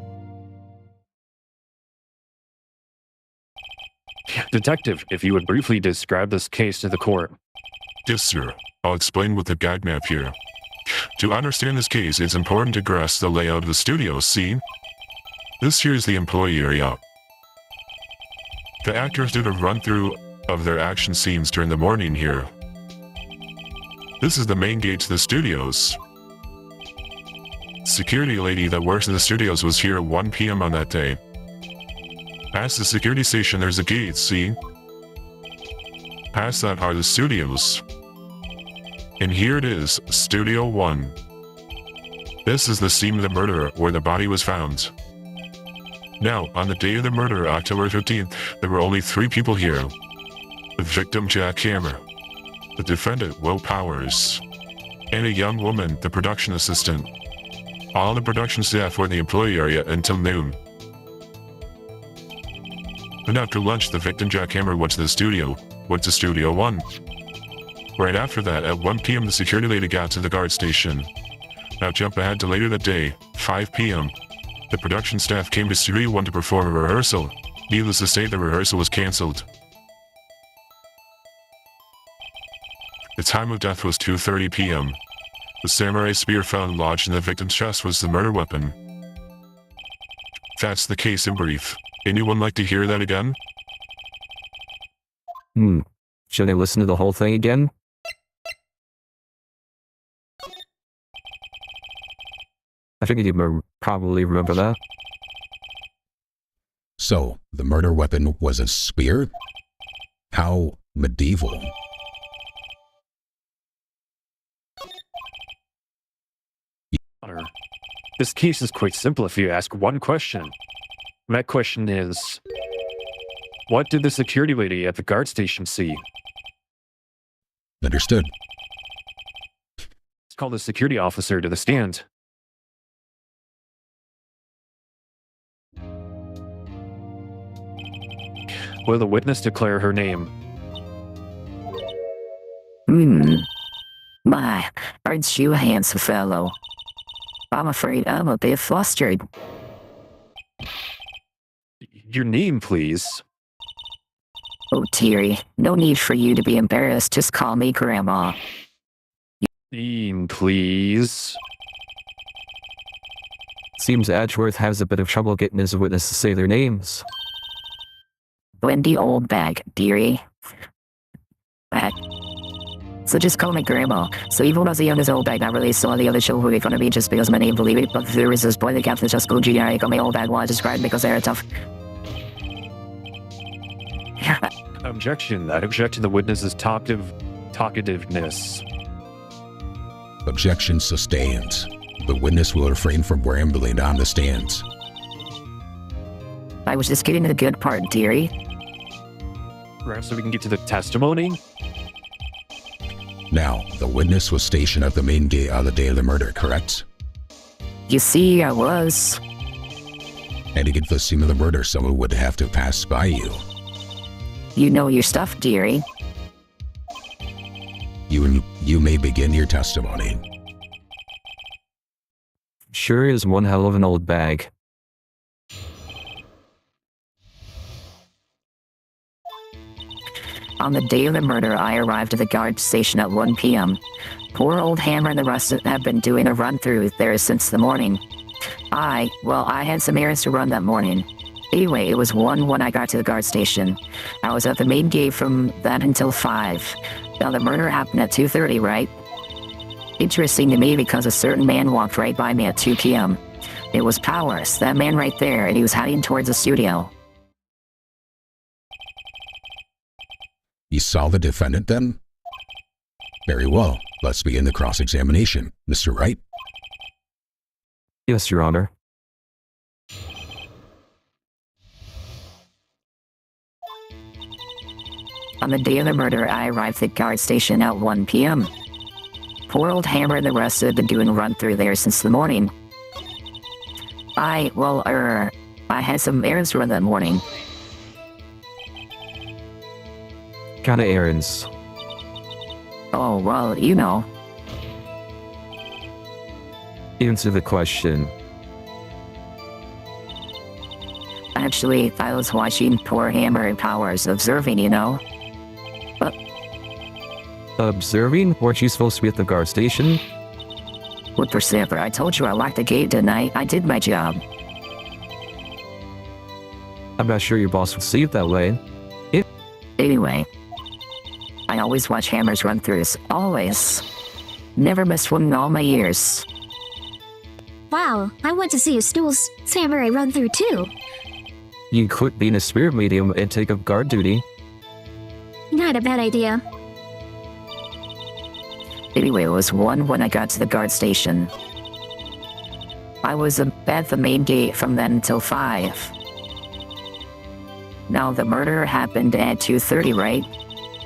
Detective, if you would briefly describe this case to the court. Yes, sir. I'll explain with the guide map here. To understand this case, it's important to grasp the layout of the studio. See? This here is the employee area. The actors did a run-through of their action scenes during the morning here. This is the main gate to the studios. Security lady that works in the studios was here at 1 p.m. on that day. Past the security station, there's a gate, see? Past that are the studios. And here it is, Studio 1. This is the scene of the murder where the body was found. Now, on the day of the murder, October 15th, there were only 3 people here. The victim, Jack Hammer, the defendant, Will Powers, and a young woman, the production assistant. All the production staff were in the employee area until noon. Then after lunch, the victim, Jack Hammer, went to Studio 1. Right after that, at 1 p.m., the security lady got to the guard station. Now jump ahead to later that day, 5 p.m. The production staff came to Studio 1 to perform a rehearsal. Needless to say, the rehearsal was cancelled. The time of death was 2:30 p.m. The samurai spear found lodged in the victim's chest was the murder weapon. That's the case in brief. Anyone like to hear that again? Should I listen to the whole thing again? I think you probably remember that. So, the murder weapon was a spear? How medieval. Honor. This case is quite simple if you ask one question. That question is, what did the security lady at the guard station see? Understood. Let's call the security officer to the stand. Will the witness declare her name? My, aren't you a handsome fellow? I'm afraid I'm a bit flustered. Your name, please. Oh, dearie, no need for you to be embarrassed. Just call me Grandma. Name, please. Seems Edgeworth has a bit of trouble getting his witness to say their names. Wendy Oldbag, dearie. So just call me Grandma. So even as young as Oldbag, I really saw the other show who gonna be just because my name believe it, but there is this boy that captain just go GI, call me Oldbag, why describe because they're tough. Objection. I object to the witness's talkativeness. Objection sustained. The witness will refrain from rambling on the stand. I was just getting to the good part, dearie. Perhaps so we can get to the testimony? Now, the witness was stationed at the main gate on the day of the murder, correct? You see, I was. And to get to the scene of the murder, someone would have to pass by you. You know your stuff, dearie. You may begin your testimony. Sure is one hell of an old bag. On the day of the murder, I arrived at the guard station at 1 p.m. Poor old Hammer and the rest have been doing a run-through there since the morning. I had some errands to run that morning. Anyway, it was 1 when I got to the guard station. I was at the main gate from that until 5. Now, the murder happened at 2:30, right? Interesting to me because a certain man walked right by me at 2 p.m. It was Powers, that man right there, and he was heading towards the studio. You saw the defendant then? Very well. Let's begin the cross-examination. Mr. Wright? Yes, Your Honor. On the day of the murder, I arrived at the guard station at 1 p.m. Poor old Hammer and the rest have been doing a run-through there since the morning. I had some errands to run that morning. Kinda errands. Oh, well, you know. Answer the question. Actually, I was watching poor Hammer and Powers observing, you know. Observing? Weren't you supposed to be at the guard station? What perceiver? I told you I locked the gate, didn't I? I did my job. I'm not sure your boss would see it that way. Anyway, I always watch Hammer's run-throughs. Always. Never missed one in all my years. Wow, I want to see a Steel Samurai run through too. You quit being a spirit medium and take up guard duty. Not a bad idea. Anyway, it was 1 when I got to the guard station. I was at the main gate from then until 5. Now, the murder happened at 2:30, right?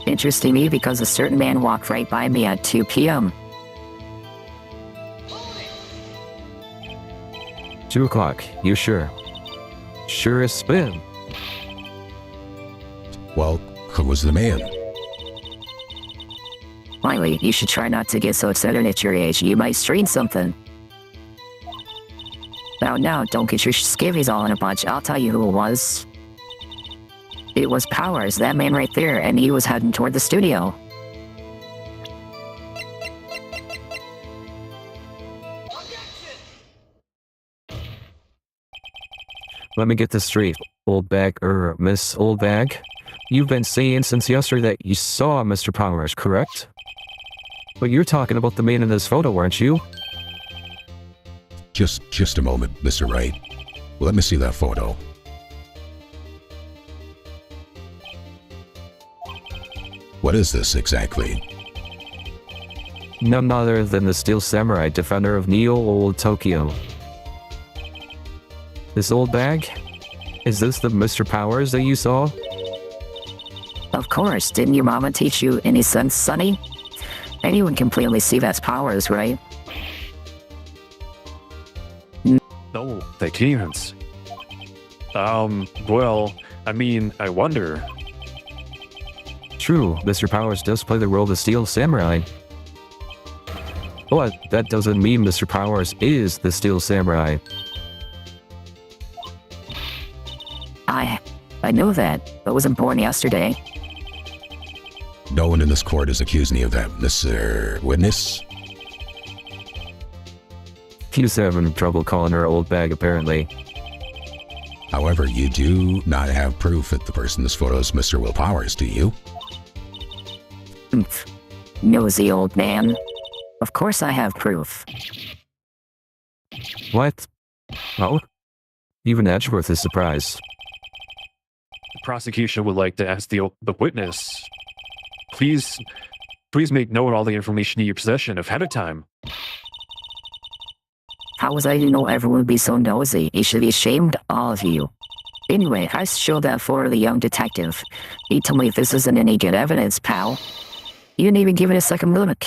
Interesting me because a certain man walked right by me at 2 p.m. 2 o'clock, you sure? Sure as spin. Well, who was the man? Miley, you should try not to get so excited at your age. You might strain something. Now, don't get your skivvies all in a bunch. I'll tell you who it was. It was Powers, that man right there, and he was heading toward the studio. Let me get this straight, Miss Old Bag. You've been saying since yesterday that you saw Mr. Powers, correct? But you're talking about the man in this photo, aren't you? Just a moment, Mr. Wright. Let me see that photo. What is this exactly? None other than the Steel Samurai, defender of Neo Old Tokyo. This old bag? Is this the Mr. Powers that you saw? Of course, didn't your mama teach you any sense, Sonny? Anyone can clearly see that's Powers, right? No, they can't. Well, I mean, I wonder. True, Mr. Powers does play the role of the Steel Samurai. But that doesn't mean Mr. Powers is the Steel Samurai. I know that, but wasn't born yesterday. No one in this court is accusing me of that, Mr. Witness. He's having trouble calling her old bag, apparently. However, you do not have proof that the person in this photo is Mr. Will Powers, do you? Nosy old man. Of course I have proof. What? Oh? Even Edgeworth is surprised. The prosecution would like to ask the witness, please make note of all the information in your possession ahead of time. How was I to know everyone would be so nosy? You should be ashamed, all of you. Anyway, I showed that for the young detective. He told me this isn't any good evidence, pal. You didn't even give it a second look.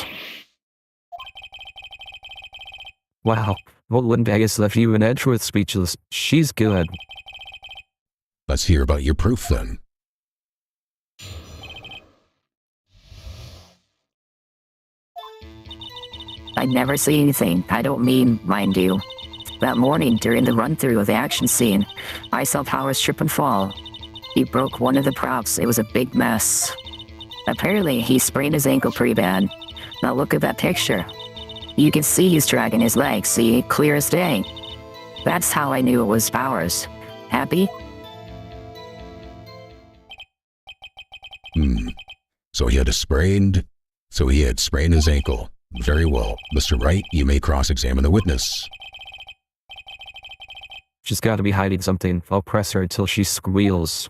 Wow. Well, Lynn Vegas left you and Edgeworth speechless. She's good. Let's hear about your proof then. I never see anything. I don't mean, mind you. That morning, during the run-through of the action scene, I saw Powers trip and fall. He broke one of the props. It was a big mess. Apparently, he sprained his ankle pretty bad. Now look at that picture. You can see he's dragging his leg, see, clear as day. That's how I knew it was Powers. Happy? So he had sprained his ankle. Very well. Mr. Wright, you may cross-examine the witness. She's got to be hiding something. I'll press her until she squeals.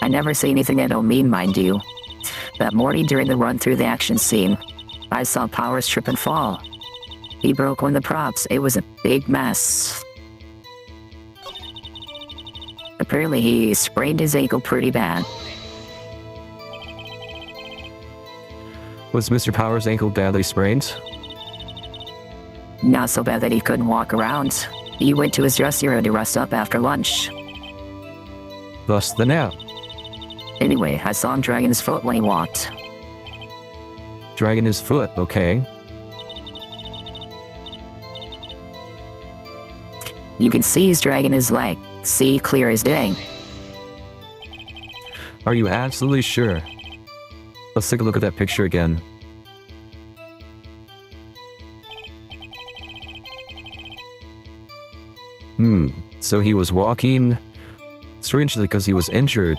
I never say anything I don't mean, mind you. That morning during the run through the action scene, I saw Powers trip and fall. He broke one of the props. It was a big mess. Apparently he sprained his ankle pretty bad. Was Mr. Powers' ankle badly sprained? Not so bad that he couldn't walk around. He went to his dressing room to rest up after lunch. Thus the nap. Anyway, I saw him dragging his foot when he walked. Dragging his foot, okay. You can see he's dragging his leg. See, clear as day. Are you absolutely sure? Let's take a look at that picture again. So he was walking, strangely because he was injured.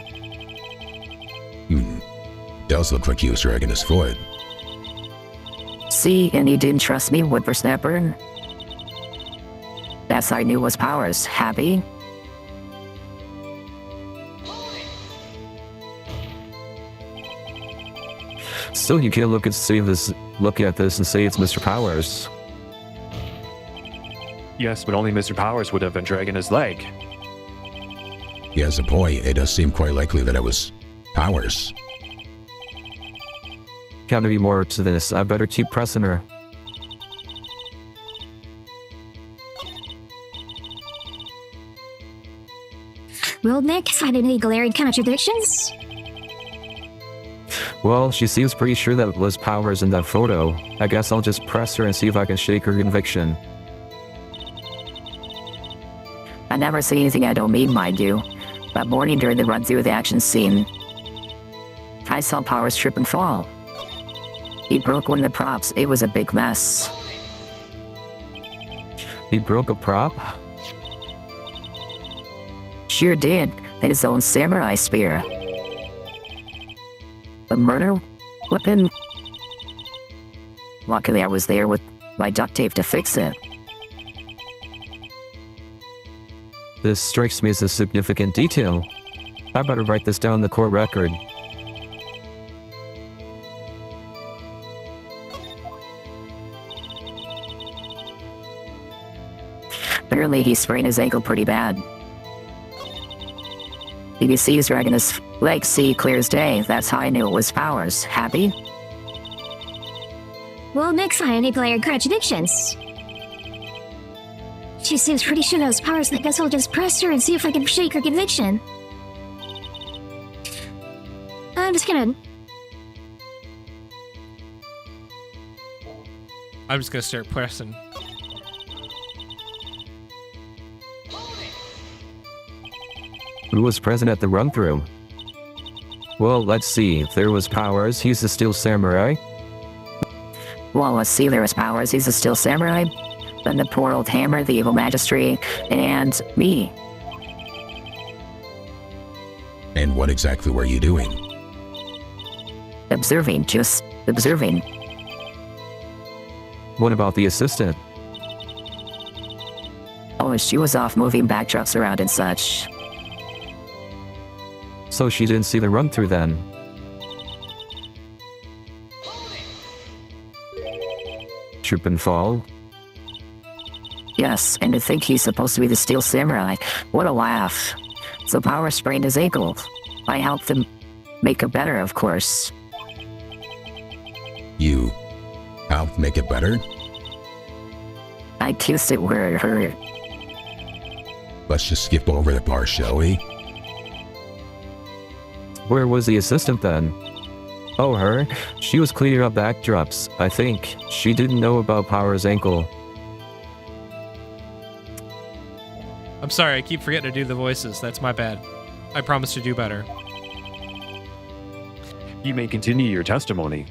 Does look like he was dragging his foot. See, and he didn't trust me, whippersnapper. That's how I knew it was Powers. Happy? Still, you can't look at this and say it's Mr. Powers. Yes, but only Mr. Powers would have been dragging his leg. He has a point. It does seem quite likely that it was Powers. Gotta be more to this. I better keep pressing her. Will Nick find any glaring contradictions? Well, she seems pretty sure that was Powers in that photo. I guess I'll just press her and see if I can shake her conviction. I never say anything I don't mean, mind you. That morning during the run through the action scene, I saw Powers trip and fall. He broke one of the props. It was a big mess. He broke a prop? Sure did. His own samurai spear. The murder weapon? Luckily I was there with my duct tape to fix it. This strikes me as a significant detail. I better write this down in the court record. Apparently he sprained his ankle pretty bad. You can see he's dragging his leg, see, clear as day. That's how I knew it was Powers. Happy? Will Nick find any glaring contradictions? She seems pretty sure that was Powers. I guess I'll just press her and see if I can shake her conviction. I'm just gonna start pressing. Who was present at the run-through? Well, let's see. There was Powers. He's a steel samurai. Well, let's see. There was Powers. He's a steel samurai. Then the poor old hammer, the evil magistrate, and me. And what exactly were you doing? Observing. Just observing. What about the assistant? Oh, she was off moving backdrops around and such. So she didn't see the run-through then. Trip and fall? Yes, and to think he's supposed to be the Steel Samurai. What a laugh. So Power sprained his ankle. I helped him make it better, of course. You helped make it better? I kissed it where it hurt. Let's just skip over the part, shall we? Where was the assistant then? Oh, her? She was cleaning up backdrops, I think. She didn't know about Power's ankle. I'm sorry, I keep forgetting to do the voices. That's my bad. I promise to do better. You may continue your testimony.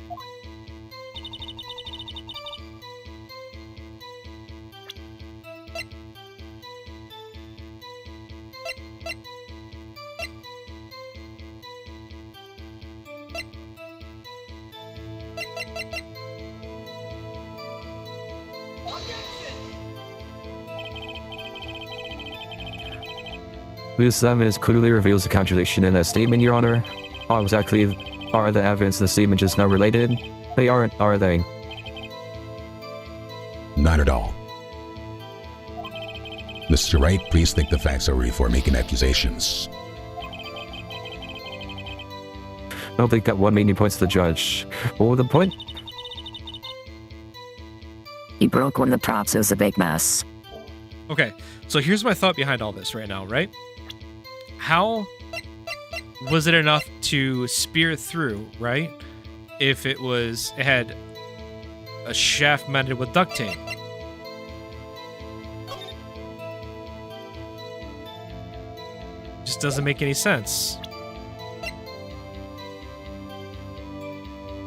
This evidence clearly reveals a contradiction in that statement, Your Honor. How exactly are the evidence and the statement just not related? They aren't, are they? Not at all. Mr. Wright, please think the facts are before making accusations. I don't think that one made any points to the judge. What was the point? He broke one of the props. It was a big mess. Okay, so here's my thought behind all this right now, right? How was it enough to spear through, right? If it had a shaft mounted with duct tape. Just doesn't make any sense.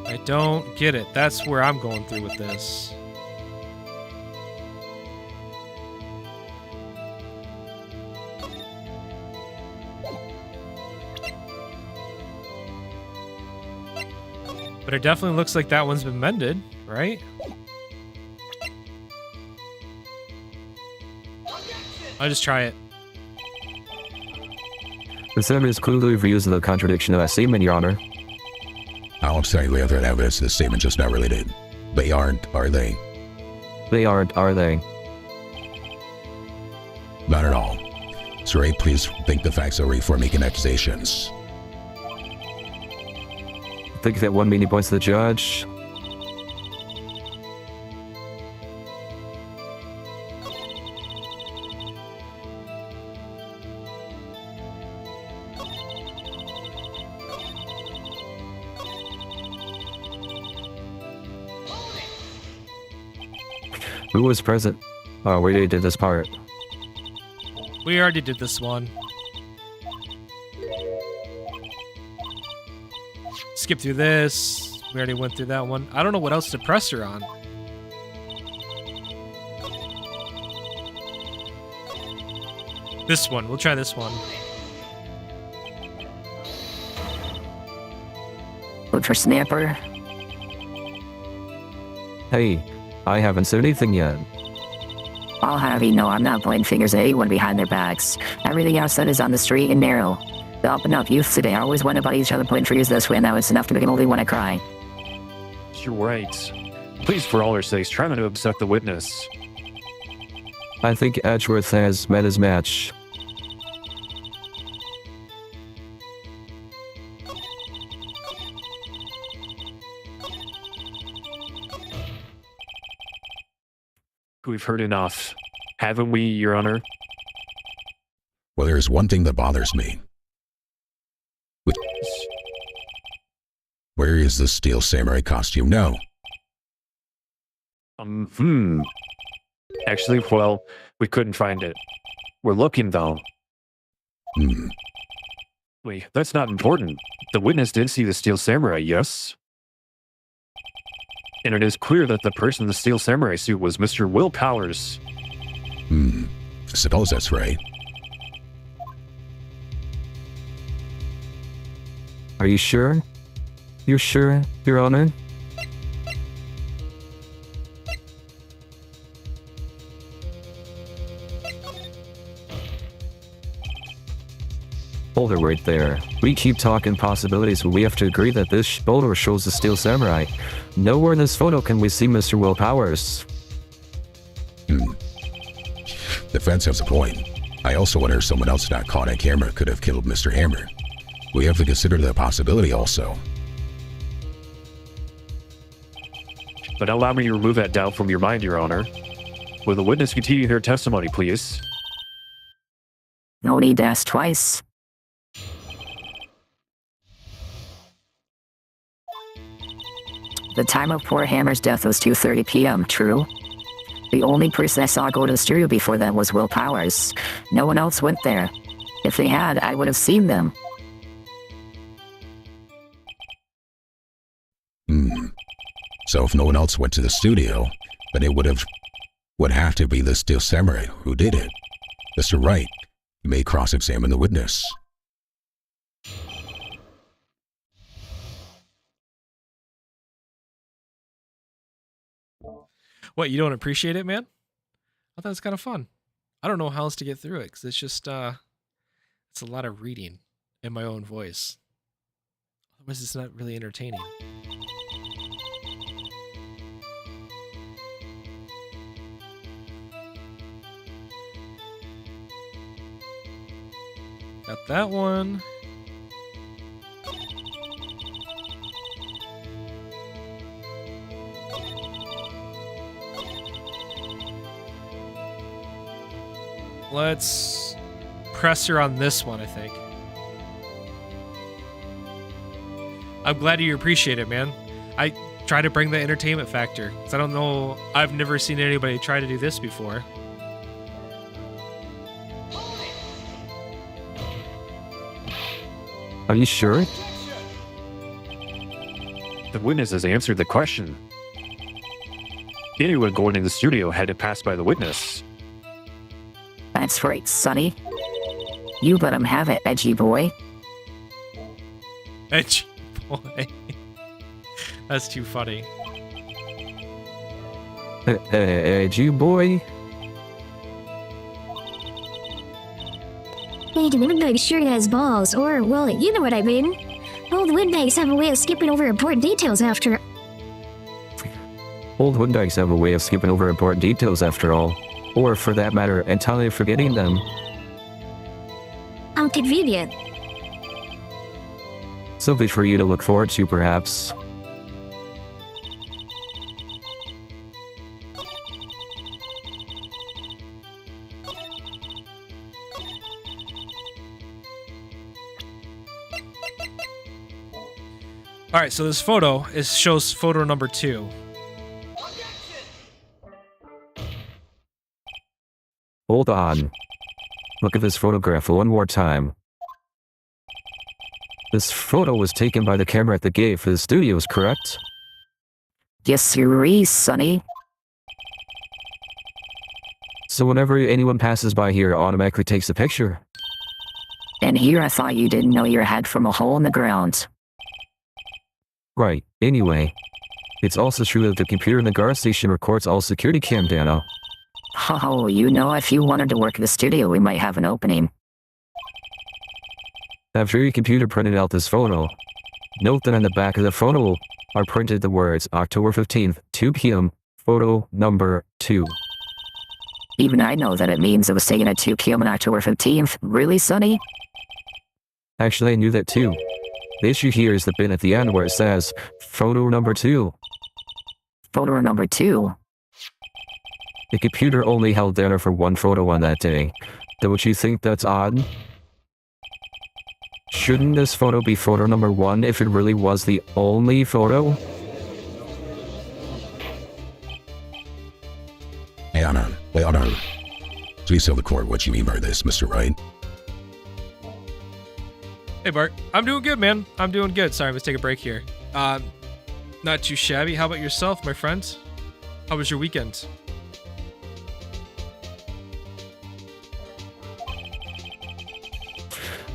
I don't get it. That's where I'm going through with this. But it definitely looks like that one's been mended, right? I'll just try it. This evidence clearly reveals the contradiction of that statement, Your Honor. I'll say the other evidence the statement just not related. They aren't, are they? They aren't, are they? Not at all. Mr. Wright, please think the facts are before making accusations. I think that one made any points to the judge. Who was present? Oh, we already did this part. We already did this one. Skip through this. We already went through that one. I don't know what else to press her on. This one. We'll try this one. Look for Snapper. Hey, I haven't said anything yet. I'll have you know I'm not pointing fingers at anyone behind their backs. Everything else said is on the street and narrow. The up and up youth today always went about each other pointing fingers this way, and that was enough to make them only want to cry. You're right. Please, for all our sakes, try not to upset the witness. I think Edgeworth has met his match. We've heard enough. Haven't we, Your Honor? Well, there is one thing that bothers me. Where is the Steel Samurai costume now? Actually, well, we couldn't find it. We're looking, though. Wait, that's not important. The witness did see the Steel Samurai, yes? And it is clear that the person in the Steel Samurai suit was Mr. Will Powers. Suppose that's right. Are you sure? You're sure, Your Honor? Hold it right there. We keep talking possibilities, but we have to agree that this photo shows the Steel Samurai. Nowhere in this photo can we see Mr. Will Powers. The feds has a point. I also wonder if someone else not caught on camera could have killed Mr. Hammer. We have to consider the possibility also. But allow me to remove that doubt from your mind, Your Honor. Will the witness continue their testimony, please? No need to ask twice. The time of poor Hammer's death was 2:30 p.m., true? The only person I saw go to the studio before that was Will Powers. No one else went there. If they had, I would have seen them. So if no one else went to the studio, then it would have to be the Steel Samurai who did it. Mr. Wright, you may cross-examine the witness. What, you don't appreciate it, man? I thought it was kind of fun. I don't know how else to get through it because it's just it's a lot of reading in my own voice. Otherwise, it's not really entertaining. Got that one. Let's press her on this one, I think. I'm glad you appreciate it, man. I try to bring the entertainment factor, because I don't know, I've never seen anybody try to do this before. Are you sure? The witness has answered the question. Anyone going in the studio had to pass by the witness. That's right, Sonny. You let him have it, edgy boy. Edgy boy. That's too funny. Edgy boy? Hey, the windbags sure has balls, or, well, you know what I mean. Old windbags have a way of skipping over important details after... Old windbags have a way of skipping over important details after all. Or, for that matter, entirely forgetting them. How convenient. Something for you to look forward to, perhaps. Alright, so this photo shows photo number 2. Hold on. Look at this photograph one more time. This photo was taken by the camera at the gate for the studios, correct? Yes, sirree, Sonny. So whenever anyone passes by here, it automatically takes a picture. And here I thought you didn't know your head from a hole in the ground. Right, anyway. It's also true that the computer in the guard station records all security cam data. Oh, you know, if you wanted to work in the studio, we might have an opening. After your computer printed out this photo, note that on the back of the photo are printed the words October 15th, 2 p.m., photo number 2. Even I know that it means it was taken at 2 p.m. on October 15th. Really, Sonny? Actually, I knew that too. The issue here is the bit at the end where it says, photo number 2. Photo number 2? The computer only held data for one photo on that day. Don't you think that's odd? Shouldn't this photo be photo number 1 if it really was the only photo? Hey, Anna. Please tell the court what you mean by this, Mr. Wright. Hey Bart, I'm doing good, man. I'm doing good. Sorry, let's take a break here. Not too shabby. How about yourself, my friend? How was your weekend?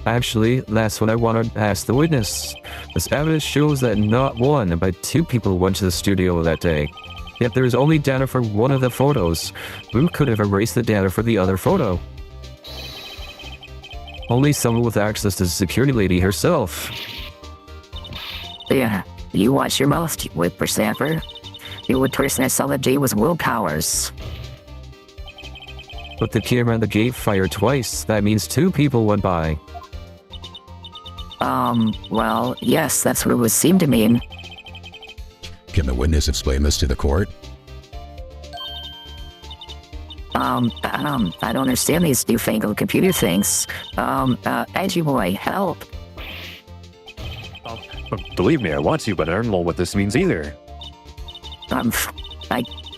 Actually, that's what I wanted to ask the witness. This evidence shows that not one, but 2 people went to the studio that day. Yet there is only data for one of the photos. Who could have erased the data for the other photo? Only someone with access to the security lady herself. Yeah, you watch your mouth, you whippersnapper. The only person I saw that day was Will Powers. But the camera and the gate fired twice. That means 2 people went by. Well, yes, that's what it would seem to mean. Can the witness explain this to the court? I don't understand these newfangled computer things. Edgy boy, help. Believe me, I want to, but I don't know what this means either.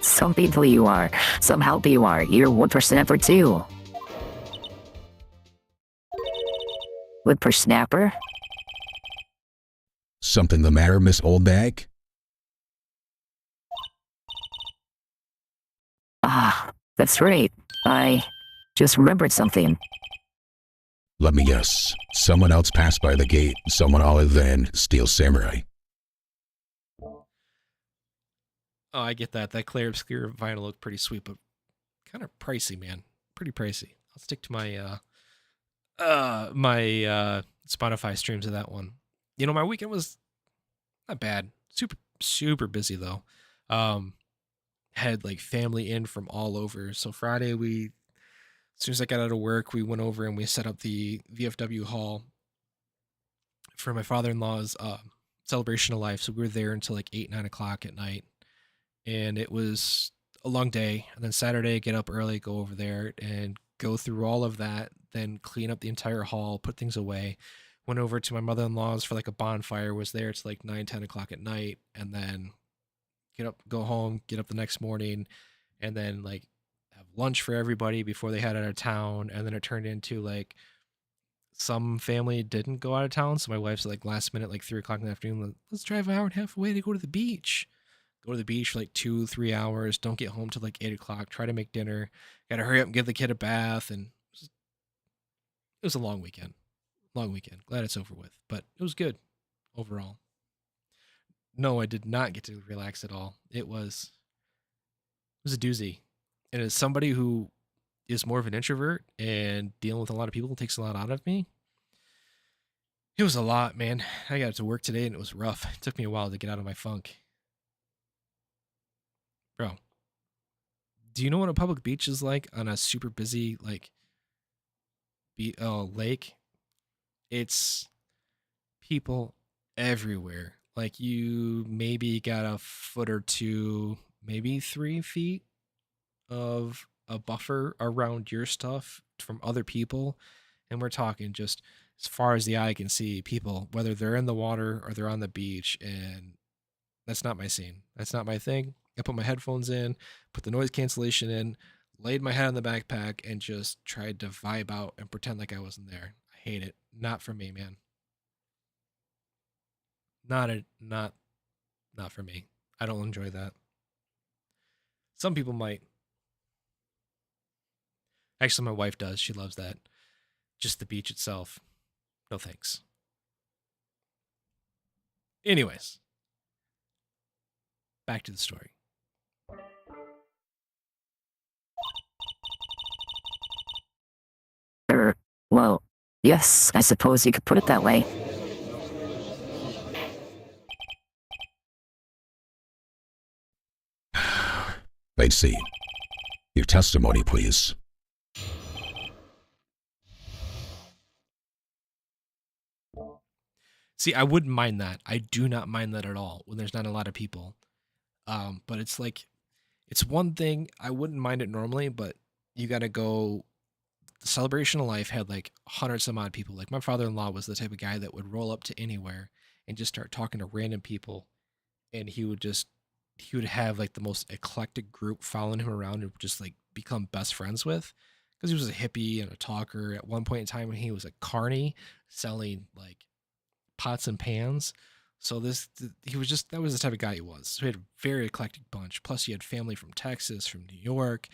Some people you are, some help you are. You're 1% effort too. Whippersnapper? Something the matter, Miss Oldbag? Ah, that's right. I just remembered something. Let me guess. Someone else passed by the gate, someone other than Steel Samurai. Oh, I get that. That clear obscure vinyl looked pretty sweet, but kind of pricey, man. Pretty pricey. I'll stick to my Spotify streams of that one. You know, my weekend was not bad. Super busy though. Had like family in from all over. So Friday as soon as I got out of work, we went over and we set up the VFW hall for my father-in-law's celebration of life. So we were there until like 8-9 o'clock at night. And it was a long day. And then Saturday, get up early, go over there and go through all of that, then clean up the entire hall, put things away. Went over to my mother-in-law's for like a bonfire, was there to like 9-10 o'clock at night, and then get up, go home, get up the next morning, and then like have lunch for everybody before they head out of town. And then it turned into like some family didn't go out of town. So my wife's like last minute, like 3 o'clock in the afternoon, like, let's drive an hour and a half away to go to the beach. Go to the beach for like 2-3 hours. Don't get home till like 8 o'clock. Try to make dinner. Got to hurry up and give the kid a bath. And it was a long weekend. Glad it's over with, but it was good overall. No, I did not get to relax at all. It was a doozy. And as somebody who is more of an introvert and dealing with a lot of people takes a lot out of me, it was a lot, man. I got to work today and it was rough. It took me a while to get out of my funk. Bro, do you know what a public beach is like on a super busy like lake? It's people everywhere. Like you maybe got a foot or two, maybe 3 feet of a buffer around your stuff from other people. And we're talking just as far as the eye can see, people, whether they're in the water or they're on the beach. And that's not my scene. That's not my thing. I put my headphones in, put the noise cancellation in, laid my head on the backpack, and just tried to vibe out and pretend like I wasn't there. I hate it. Not for me, man. Not for me. I don't enjoy that. Some people might. Actually, my wife does. She loves that. Just the beach itself. No thanks. Anyways. Back to the story. Well, yes, I suppose you could put it that way. I see. Your testimony, please. See, I wouldn't mind that. I do not mind that at all when there's not a lot of people. But it's like, it's one thing, I wouldn't mind it normally, but you got to go. The celebration of life had like hundreds some odd people. Like my father-in-law was the type of guy that would roll up to anywhere and just start talking to random people. And he would have like the most eclectic group following him around and just like become best friends with, because he was a hippie and a talker. At one point in time when he was a carny selling like pots and pans. So that was the type of guy he was. So he had a very eclectic bunch. Plus he had family from Texas, from New York,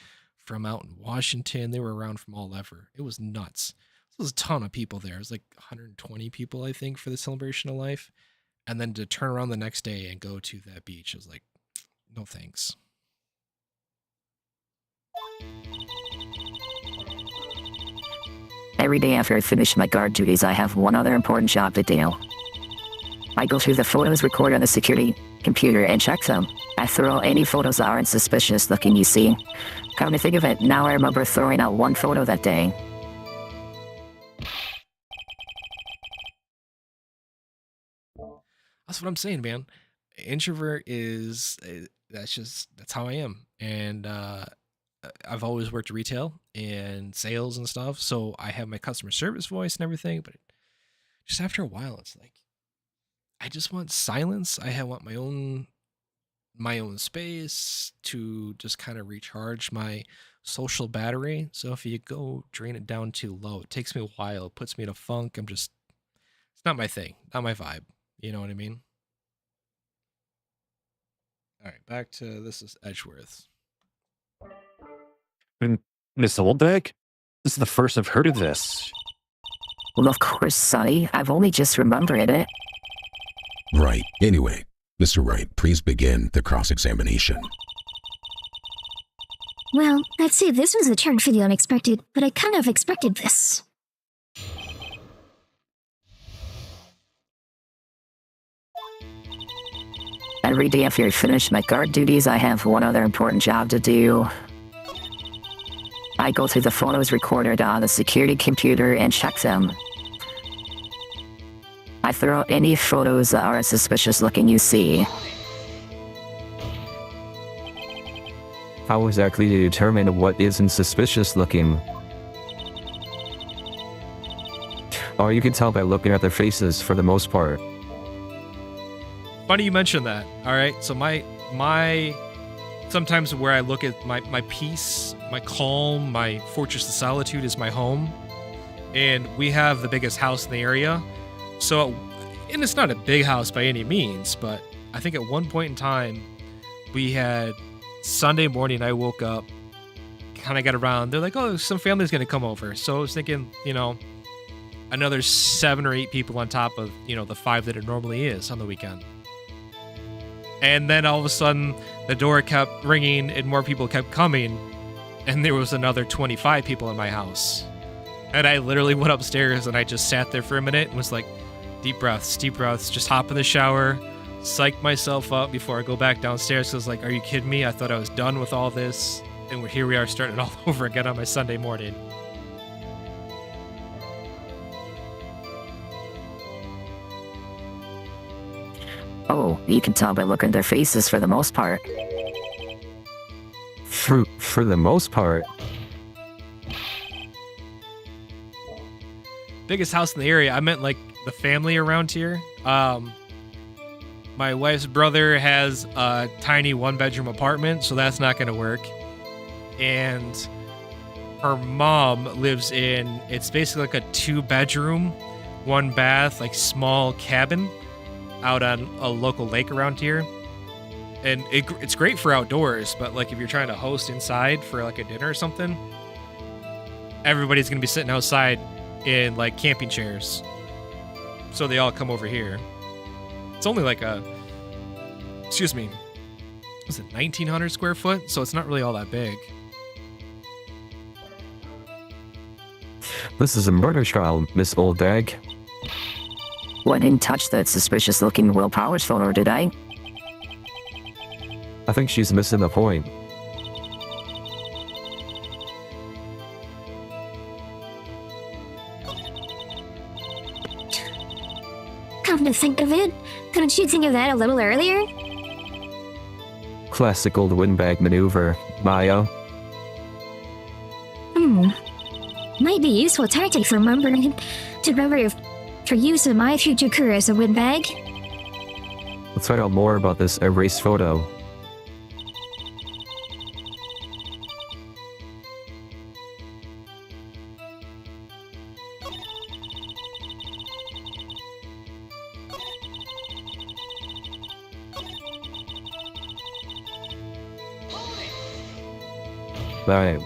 from out in Washington. They were around from all over. It was nuts. There was a ton of people there. It was like 120 people, I think, for the celebration of life. And then to turn around the next day and go to that beach, I was like, no thanks. Every day after I finish my guard duties, I have one other important job to do. I go through the photos recorded on the security computer and check them. I throw any photos that aren't suspicious looking you see. Come to think of it, now I remember throwing out one photo that day. That's what I'm saying, man. Introvert is that's how I am, and I've always worked retail and sales and stuff, so I have my customer service voice and everything. But just after a while, it's like I just want silence. Want my own space to just kind of recharge my social battery. So if you go drain it down too low, it takes me a while. It puts me in a funk. It's not my thing, not my vibe. You know what I mean? All right, back to this is Edgeworth. And Miss Oldbag? This is the first I've heard of this. Well, of course, Sonny. I've only just remembered it. Right. Anyway, Mr. Wright, please begin the cross-examination. Well, I'd say this was a turn for the unexpected, but I kind of expected this. Every day after I finish my guard duties, I have one other important job to do. I go through the photos recorded on the security computer and check them. I throw out any photos that are suspicious looking you see. How exactly do you determine what isn't suspicious looking? Oh, you can tell by looking at their faces for the most part. Funny you mentioned that. All right, so my sometimes where I look at my peace, my calm, my fortress of solitude is my home, and we have the biggest house in the area. So, and it's not a big house by any means, but I think at one point in time we had Sunday morning. I woke up, kind of got around. They're like, "Oh, some family's gonna come over." So I was thinking, another 7 or 8 people on top of the 5 that it normally is on the weekend. And then all of a sudden, the door kept ringing and more people kept coming, and there was another 25 people in my house. And I literally went upstairs and I just sat there for a minute and was like, deep breaths, just hop in the shower, psych myself up before I go back downstairs. Because I was like, are you kidding me? I thought I was done with all this, and here we are starting all over again on my Sunday morning. Oh, you can tell by looking at their faces for the most part. For the most part. Biggest house in the area. I meant like the family around here. My wife's brother has a tiny 1-bedroom apartment, so that's not going to work. And her mom lives in, it's basically like a 2-bedroom, 1-bath, like small cabin out on a local lake around here. And it's great for outdoors, but like if you're trying to host inside for like a dinner or something, everybody's going to be sitting outside in like camping chairs. So they all come over here. It's only like was it 1,900 square foot? So it's not really all that big. This is a murder trial, Miss Oldbag. Well, I didn't touch that suspicious looking Will Powers photo, did I? I think she's missing the point. Come to think of it, couldn't you think of that a little earlier? Classic old windbag maneuver, Maya. Might be a useful tactic for for use in my future career as a windbag. Let's find out more about this erased photo. Right.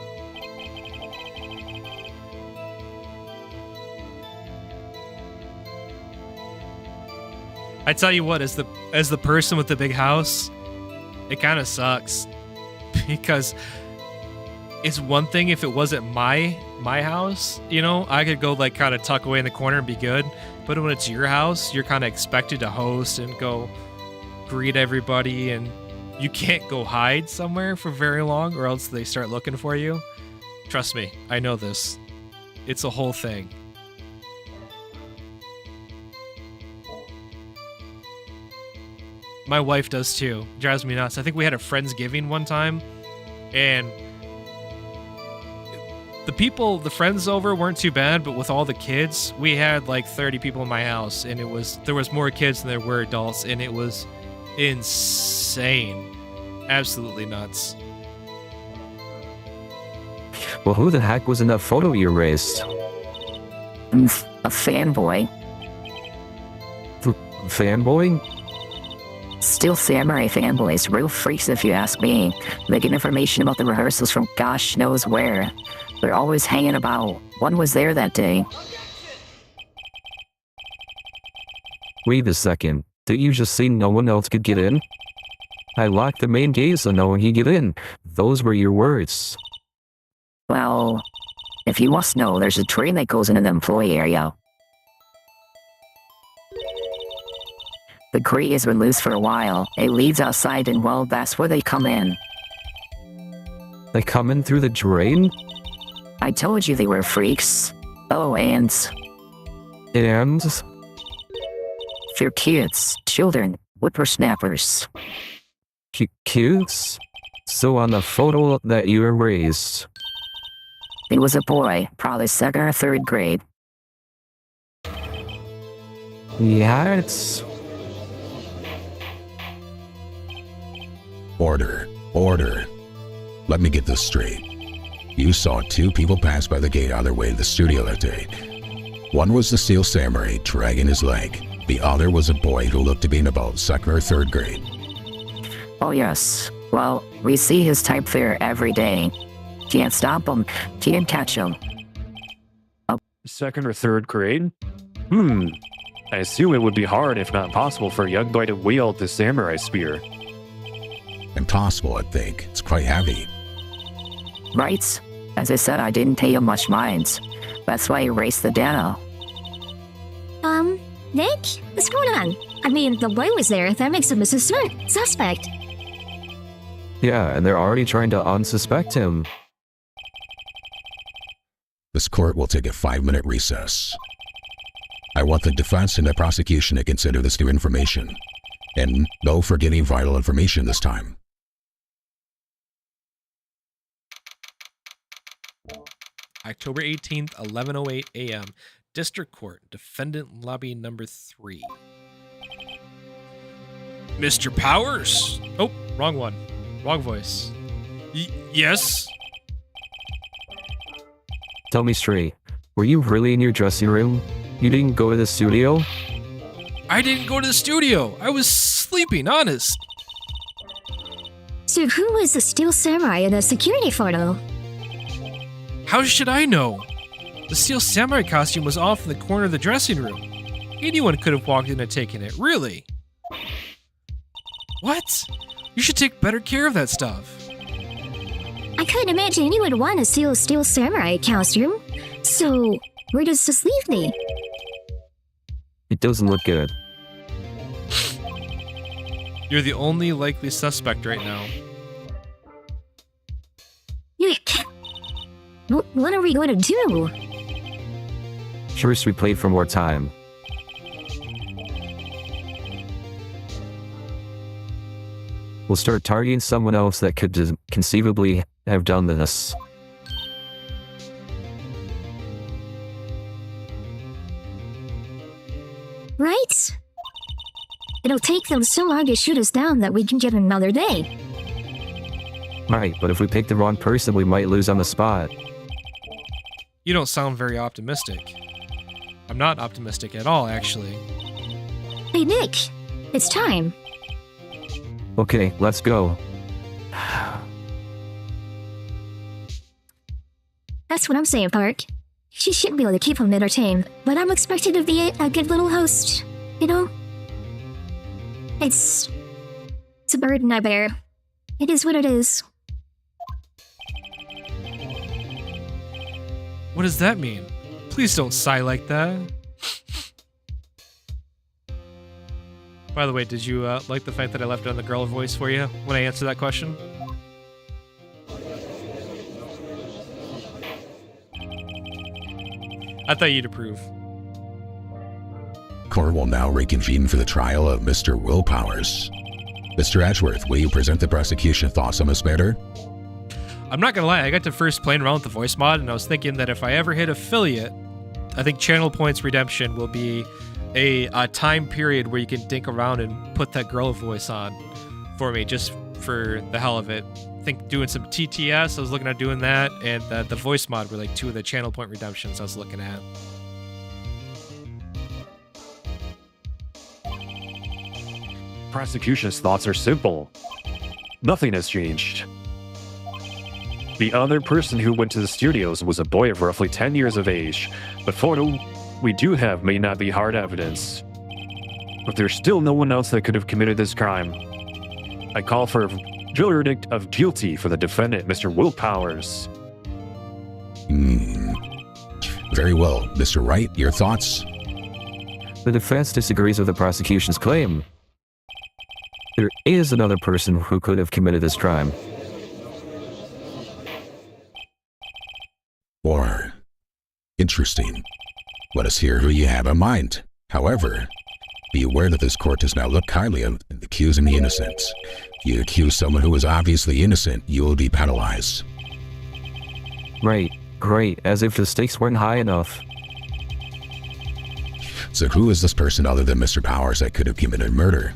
I tell you what, as the person with the big house, it kind of sucks because it's one thing if it wasn't my house, I could go like kind of tuck away in the corner and be good. But when it's your house, you're kind of expected to host and go greet everybody, and you can't go hide somewhere for very long or else they start looking for you. Trust me, I know this. It's a whole thing. My wife does too. Drives me nuts. I think we had a Friendsgiving one time, and the friends over weren't too bad, but with all the kids, we had like 30 people in my house, and there was more kids than there were adults, and it was insane. Absolutely nuts. Well, who the heck was in that photo you erased? A fanboy. Fanboy? Steel Samurai fanboys, real freaks if you ask me. They get information about the rehearsals from gosh knows where. They're always hanging about. One was there that day. Wait a second. Did you just say no one else could get in? I locked the main gate so no one could get in. Those were your words. Well, if you must know, there's a train that goes into the employee area. The crate has been loose for a while. It leads outside, and well, that's where they come in. They come in through the drain? I told you they were freaks. Oh, and And? they're kids, children, whippersnappers. Cutes? So on the photo that you erased, It was a boy, probably second or third grade. yeah, it's... Order. Order. Let me get this straight. You saw two people pass by the gate on their way to the studio that day. One was the Steel Samurai dragging his leg. The other was a boy who looked to be in about second or third grade. Oh yes. Well, we see his type there every day. Can't stop him. Can't catch him. Second or third grade? I assume it would be hard, if not impossible, for a young boy to wield the samurai spear. Impossible, I think. It's quite heavy. Right? As I said, I didn't pay him much mind. That's why I erased the data. Nick? What's going on? I mean, the boy was there. That makes him a suspect. Yeah, and they're already trying to unsuspect him. This court will take a 5-minute recess. I want the defense and the prosecution to consider this new information. And no forgetting vital information this time. October 18th, 11:08 a.m. District Court, Defendant Lobby Number 3. Mr. Powers? Oh, wrong one. Wrong voice. Yes? Tell me straight, were you really in your dressing room? You didn't go to the studio? I didn't go to the studio. I was sleeping, honest. So who was the Steel Samurai in the security photo? How should I know? The Steel Samurai costume was off in the corner of the dressing room. Anyone could have walked in and taken it, really. What? You should take better care of that stuff. I couldn't imagine anyone would want to steal a Steel Samurai costume. So, where does this leave me? It doesn't look good. You're the only likely suspect right now. Yuck. What are we going to do? First, we played for more time. We'll start targeting someone else that could conceivably have done this. Right? It'll take them so long to shoot us down that we can get another day. Right, but if we pick the wrong person, we might lose on the spot. You don't sound very optimistic. I'm not optimistic at all, actually. Hey, Nick. It's time. Okay, let's go. That's what I'm saying, Park. She should be able to keep him entertained, but I'm expected to be a good little host, you know? It's a burden I bear. It is what it is. What does that mean? Please don't sigh like that. By the way, did you like the fact that I left it on the girl voice for you when I answered that question? I thought you'd approve. Court will now reconvene for the trial of Mr. Will Powers. Mr. Ashworth, will you present the prosecution thoughts on this matter? I'm not gonna lie, I got to first playing around with the voice mod, and I was thinking that if I ever hit affiliate, I think Channel Points Redemption will be a time period where you can dink around and put that girl voice on for me, just for the hell of it. I think doing some TTS, I was looking at doing that, and the voice mod were like 2 of the Channel Point Redemptions I was looking at. Prosecution's thoughts are simple. Nothing has changed. The other person who went to the studios was a boy of roughly 10 years of age. The photo we do have may not be hard evidence. But there's still no one else that could have committed this crime. I call for a verdict of guilty for the defendant, Mr. Will Powers. Very well. Mr. Wright, your thoughts? The defense disagrees with the prosecution's claim. There is another person who could have committed this crime. Or, interesting. Let us hear who you have in mind. However, be aware that this court does not look kindly on accusing the innocent. If you accuse someone who is obviously innocent, you will be penalized. Right, great, as if the stakes weren't high enough. So who is this person other than Mr. Powers that could have committed murder?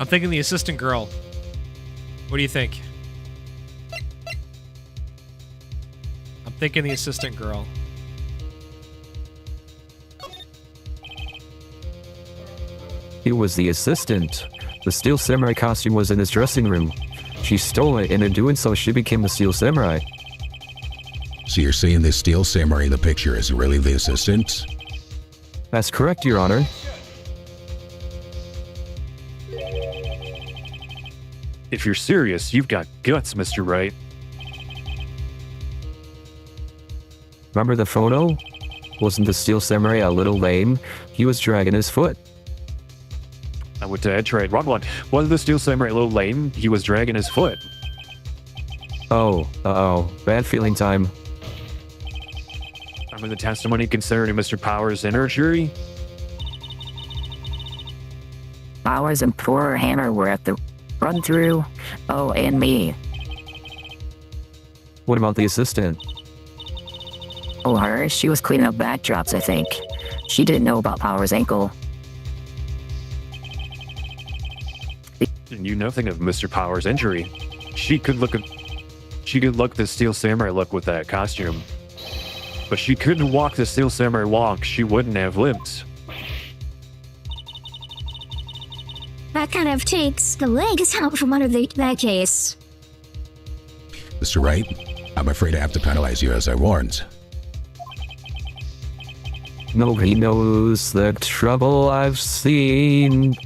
I'm thinking the assistant girl. What do you think? I'm thinking the assistant girl. He was the assistant. The Steel Samurai costume was in his dressing room. She stole it, and in doing so, she became the Steel Samurai. So you're saying this Steel Samurai in the picture is really the assistant? That's correct, Your Honor. If you're serious, you've got guts, Mr. Wright. Remember the photo? Wasn't the Steel Samurai a little lame? He was dragging his foot. I went to tried wrong one. Wasn't the Steel Samurai a little lame? He was dragging his foot. Oh, uh-oh. Bad feeling time. I'm in the testimony concerning Mr. Powers' injury. Powers and poor Hannah were at the run-through. Oh, and me. What about the assistant? Oh, her? She was cleaning up backdrops, I think. She didn't know about Powers' ankle. And you nothing of Mr. Powers' injury. She could look the Steel Samurai look with that costume. But she couldn't walk the Steel Samurai walk. She wouldn't have limped. That kind of takes the legs out from under that case. Mr. Wright, I'm afraid I have to penalize you as I warned. Nobody knows the trouble I've seen.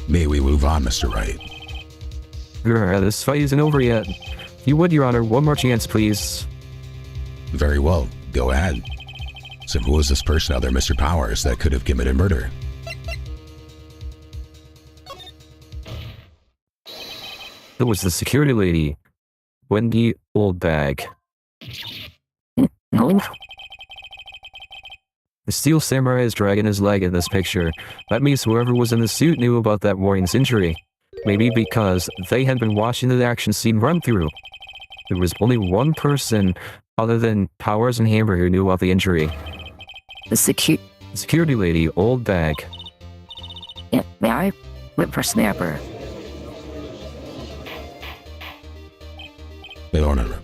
May we move on, Mr. Wright? This fight isn't over yet. If you would, Your Honor, one more chance, please. Very well, go ahead. So who is this person other than Mr. Powers that could have committed murder? It was the security lady, Wendy Oldbag. No. The Steel Samurai is dragging his leg in this picture. That means whoever was in the suit knew about that warrior's injury. Maybe because they had been watching the action scene run through. There was only one person other than Powers and Hammer who knew about the injury. The security lady, Oldbag. Yeah, may I? Whippersnapper.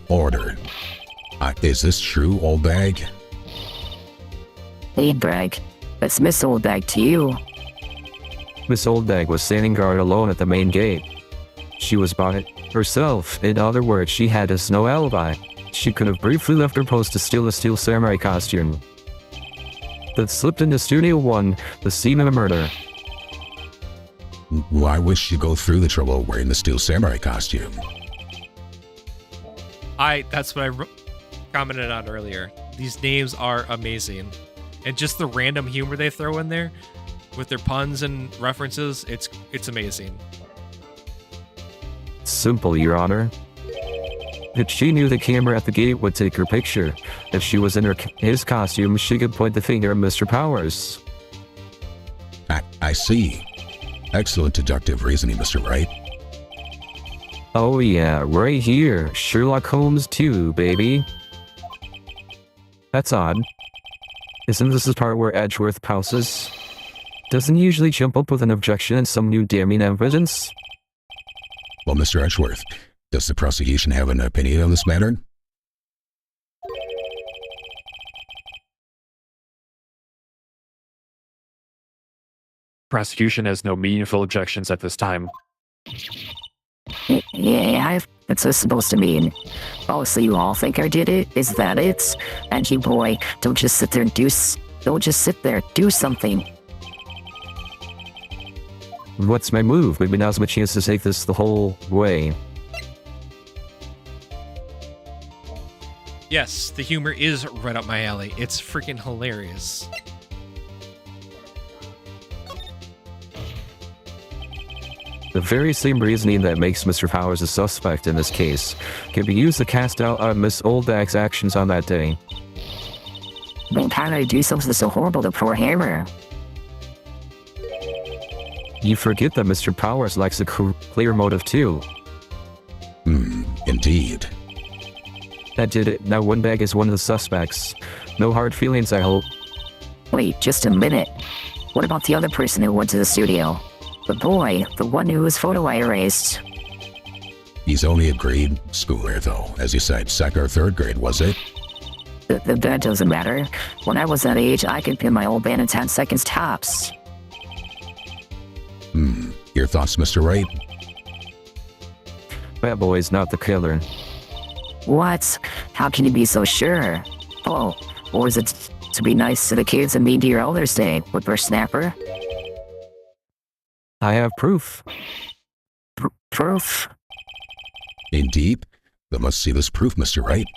Order. Is this true, Old Bag? Hey, Bragg. It's Miss Oldbag to you. Miss Oldbag was standing guard alone at the main gate. She was by herself. In other words, she had no alibi. She could have briefly left her post to steal a Steel Samurai costume that slipped into Studio 1, the scene of a murder. Why would she go through the trouble wearing the Steel Samurai costume? That's what I commented on earlier. These names are amazing. And just the random humor they throw in there with their puns and references, it's amazing. Simple, Your Honor. If she knew the camera at the gate would take her picture, if she was in his costume, she could point the finger at Mr. Powers. I see. Excellent deductive reasoning, Mr. Wright. Oh yeah, right here. Sherlock Holmes 2, baby. That's odd. Isn't this the part where Edgeworth pauses? Doesn't he usually jump up with an objection and some new damning evidence? Well, Mr. Edgeworth, does the prosecution have an opinion on this matter? Prosecution has no meaningful objections at this time. Yeah, what's this supposed to mean? Oh, so you all think I did it? Is that it? And you boy, don't just sit there, do something. What's my move? Maybe now's my chance to take this the whole way. Yes, the humor is right up my alley. It's freaking hilarious. The very same reasoning that makes Mr. Powers a suspect in this case can be used to cast out on Miss Oldbag's actions on that day. But how did I do something so horrible to poor Hammer? You forget that Mr. Powers likes a clear motive too. Indeed. That did it. Now Windbag is one of the suspects. No hard feelings, I hope. Wait, just a minute. What about the other person who went to the studio? The boy, the one whose photo I erased. He's only a grade schooler, though. As you said, second or third grade, was it? That doesn't matter. When I was that age, I could pin my old band in 10 seconds tops. Your thoughts, Mr. Wright? That boy's not the killer. What? How can you be so sure? Oh, or is it to be nice to the kids and mean to your elders day, whippersnapper? I have proof. Proof? Indeed. I must see this proof, Mr. Wright.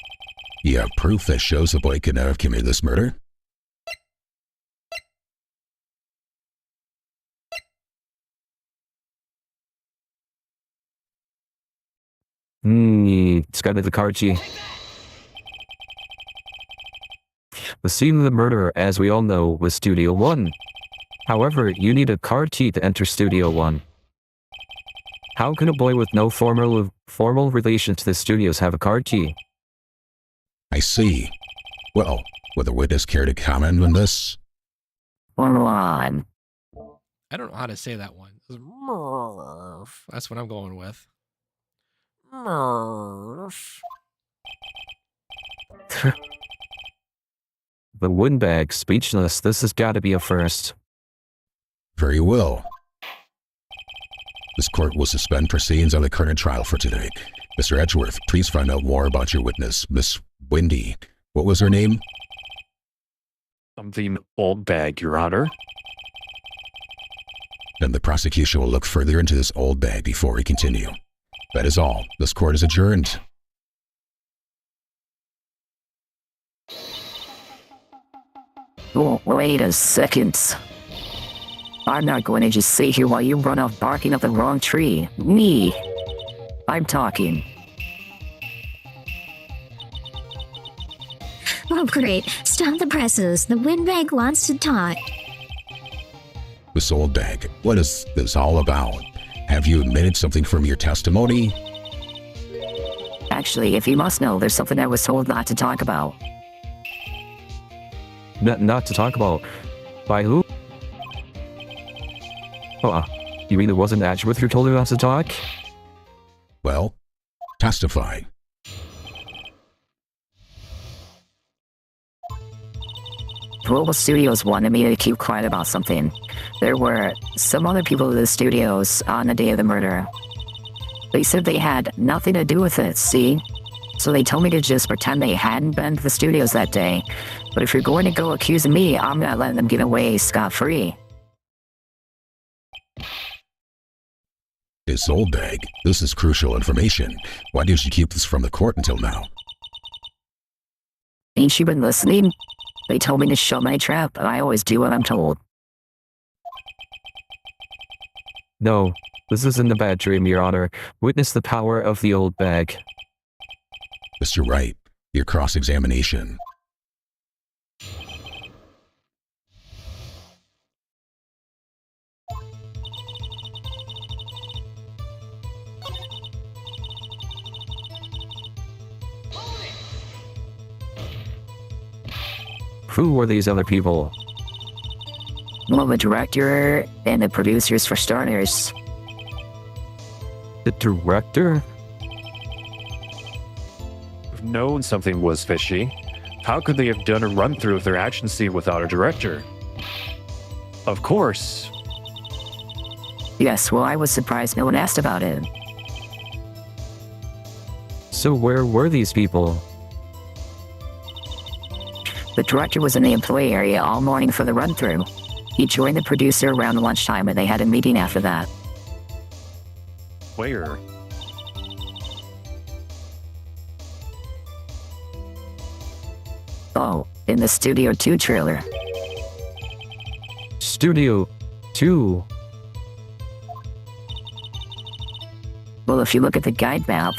You have proof that shows the boy could not have committed this murder? It's got the card key. The scene of the murder, as we all know, was Studio 1. However, you need a card key to enter Studio 1. How can a boy with no formal relation to the studios have a card key? I see. Well, would the witness care to comment on this? Hold on. I don't know how to say that one. That's what I'm going with. The Windbag, speechless. This has got to be a first. Very well. This court will suspend proceedings on the current trial for today. Mr. Edgeworth, please find out more about your witness, Miss Wendy. What was her name? Something old bag, Your Honor. And the prosecution will look further into this old bag before we continue. That is all. This court is adjourned. Oh, wait a second. I'm not going to just sit here while you run off barking up the wrong tree. Me. I'm talking. Oh, great. Stop the presses. The Windbag wants to talk. Miss Oldbag, what is this all about? Have you admitted something from your testimony? Actually, if you must know, there's something I was told not to talk about. Not to talk about. By who? You mean it wasn't Edgeworth who told you not to talk? Well, testify. Global Studios wanted me to keep quiet about something. There were some other people in the studios on the day of the murder. They said they had nothing to do with it, see? So they told me to just pretend they hadn't been to the studios that day. But if you're going to go accusing me, I'm not letting them get away scot-free. This old bag. This is crucial information. Why did you keep this from the court until now? Ain't you been listening? They told me to shut my trap, and I always do what I'm told. No, this isn't a bad dream, Your Honor. Witness the power of the old bag. Mr. Wright, your cross-examination. Who were these other people? Well, the director and the producers for starters. The director? If known something was fishy, how could they have done a run-through of their action scene without a director? Of course. Yes, well, I was surprised no one asked about it. So where were these people? The director was in the employee area all morning for the run-through. He joined the producer around lunchtime, and they had a meeting after that. Where? Oh, in the Studio 2 trailer. Studio 2. Well, if you look at the guide map,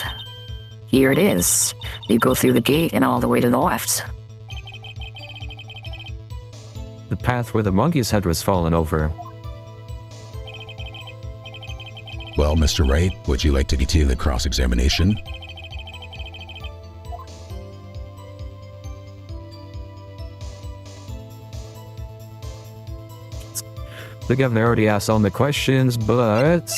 here it is. You go through the gate and all the way to the left. The path where the monkey's head was fallen over. Well, Mr. Wright, would you like to continue the cross-examination? The governor already asked all the questions, but...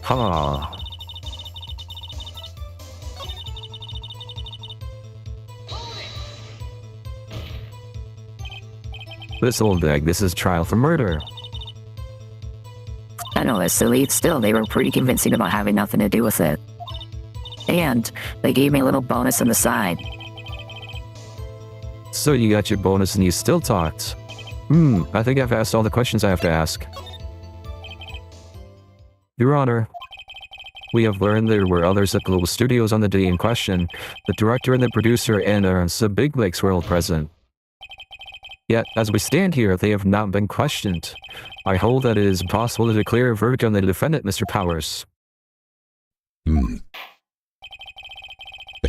Huh. This old bag, this is trial for murder. I know it's silly, still they were pretty convincing about having nothing to do with it. And they gave me a little bonus on the side. So you got your bonus and you still talked. I think I've asked all the questions I have to ask. Your Honor, we have learned there were others at Global Studios on the day in question. The director and the producer and some bigwigs were all present. Yet, as we stand here, they have not been questioned. I hold that it is impossible to declare a verdict on the defendant, Mr. Powers. The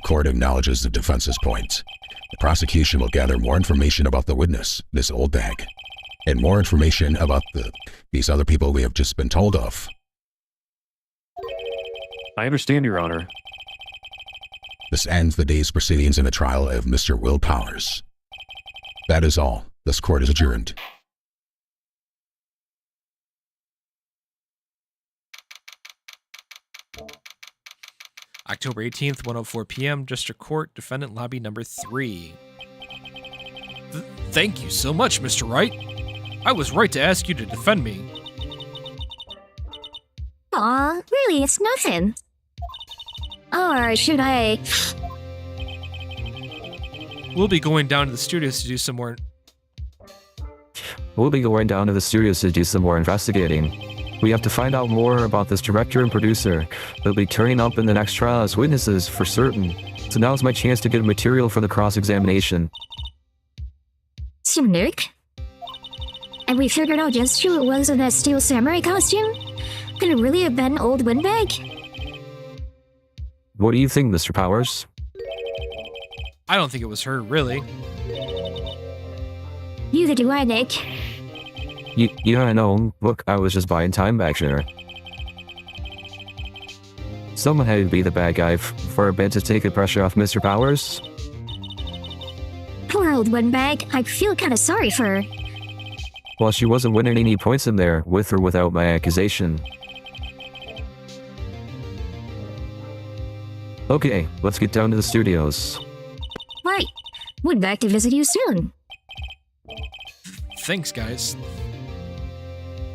court acknowledges the defense's point. The prosecution will gather more information about the witness, this old bag, and more information about these other people we have just been told of. I understand, Your Honor. This ends the day's proceedings in the trial of Mr. Will Powers. That is all. This court is adjourned. October 18th, 1:04 p.m., District Court, Defendant Lobby Number 3. Thank you so much, Mr. Wright. I was right to ask you to defend me. Aw, really, it's nothing. Or should I... We'll be going down to the studios to do some more... investigating. We have to find out more about this director and producer. They'll be turning up in the next trial as witnesses for certain. So now's my chance to get material for the cross-examination. Nick? And we figured out just who it was in that steel samurai costume? Could it really have been old Windbag? What do you think, Mr. Powers? I don't think it was her, really. Neither do I, Nick. Yeah, I know. Look, I was just buying time back there. Someone had to be the bad guy for a bit to take the pressure off Mr. Powers. Poor old Windbag. I feel kinda sorry for her. Well, she wasn't winning any points in there, with or without my accusation. Okay, let's get down to the studios. Right. We'll be back to visit you soon. Thanks, guys.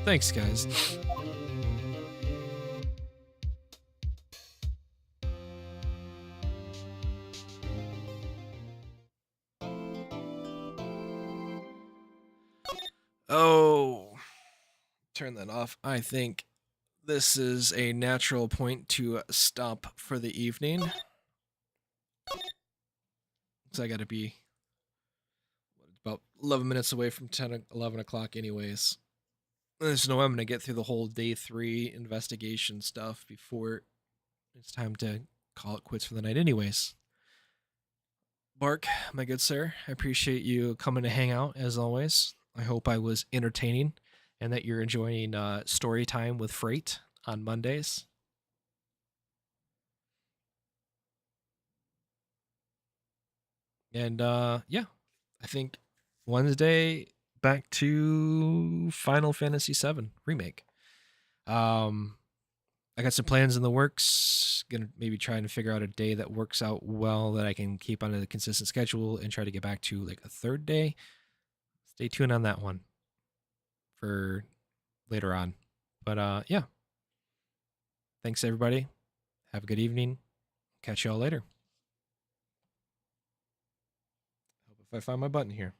Thanks, guys. Oh, turn that off. I think this is a natural point to stop for the evening. So I gotta be about 11 minutes away from 11 o'clock anyways. There's no way I'm gonna get through the whole day 3 investigation stuff before it's time to call it quits for the night anyways. Bark, my good sir, I appreciate you coming to hang out as always. I hope I was entertaining and that you're enjoying story time with Freight on Mondays. And yeah, I think Wednesday back to Final Fantasy VII Remake. I got some plans in the works. Gonna maybe try and figure out a day that works out well that I can keep on a consistent schedule and try to get back to like a third day. Stay tuned on that one for later on. But yeah. Thanks everybody. Have a good evening. Catch y'all later. Hope if I find my button here.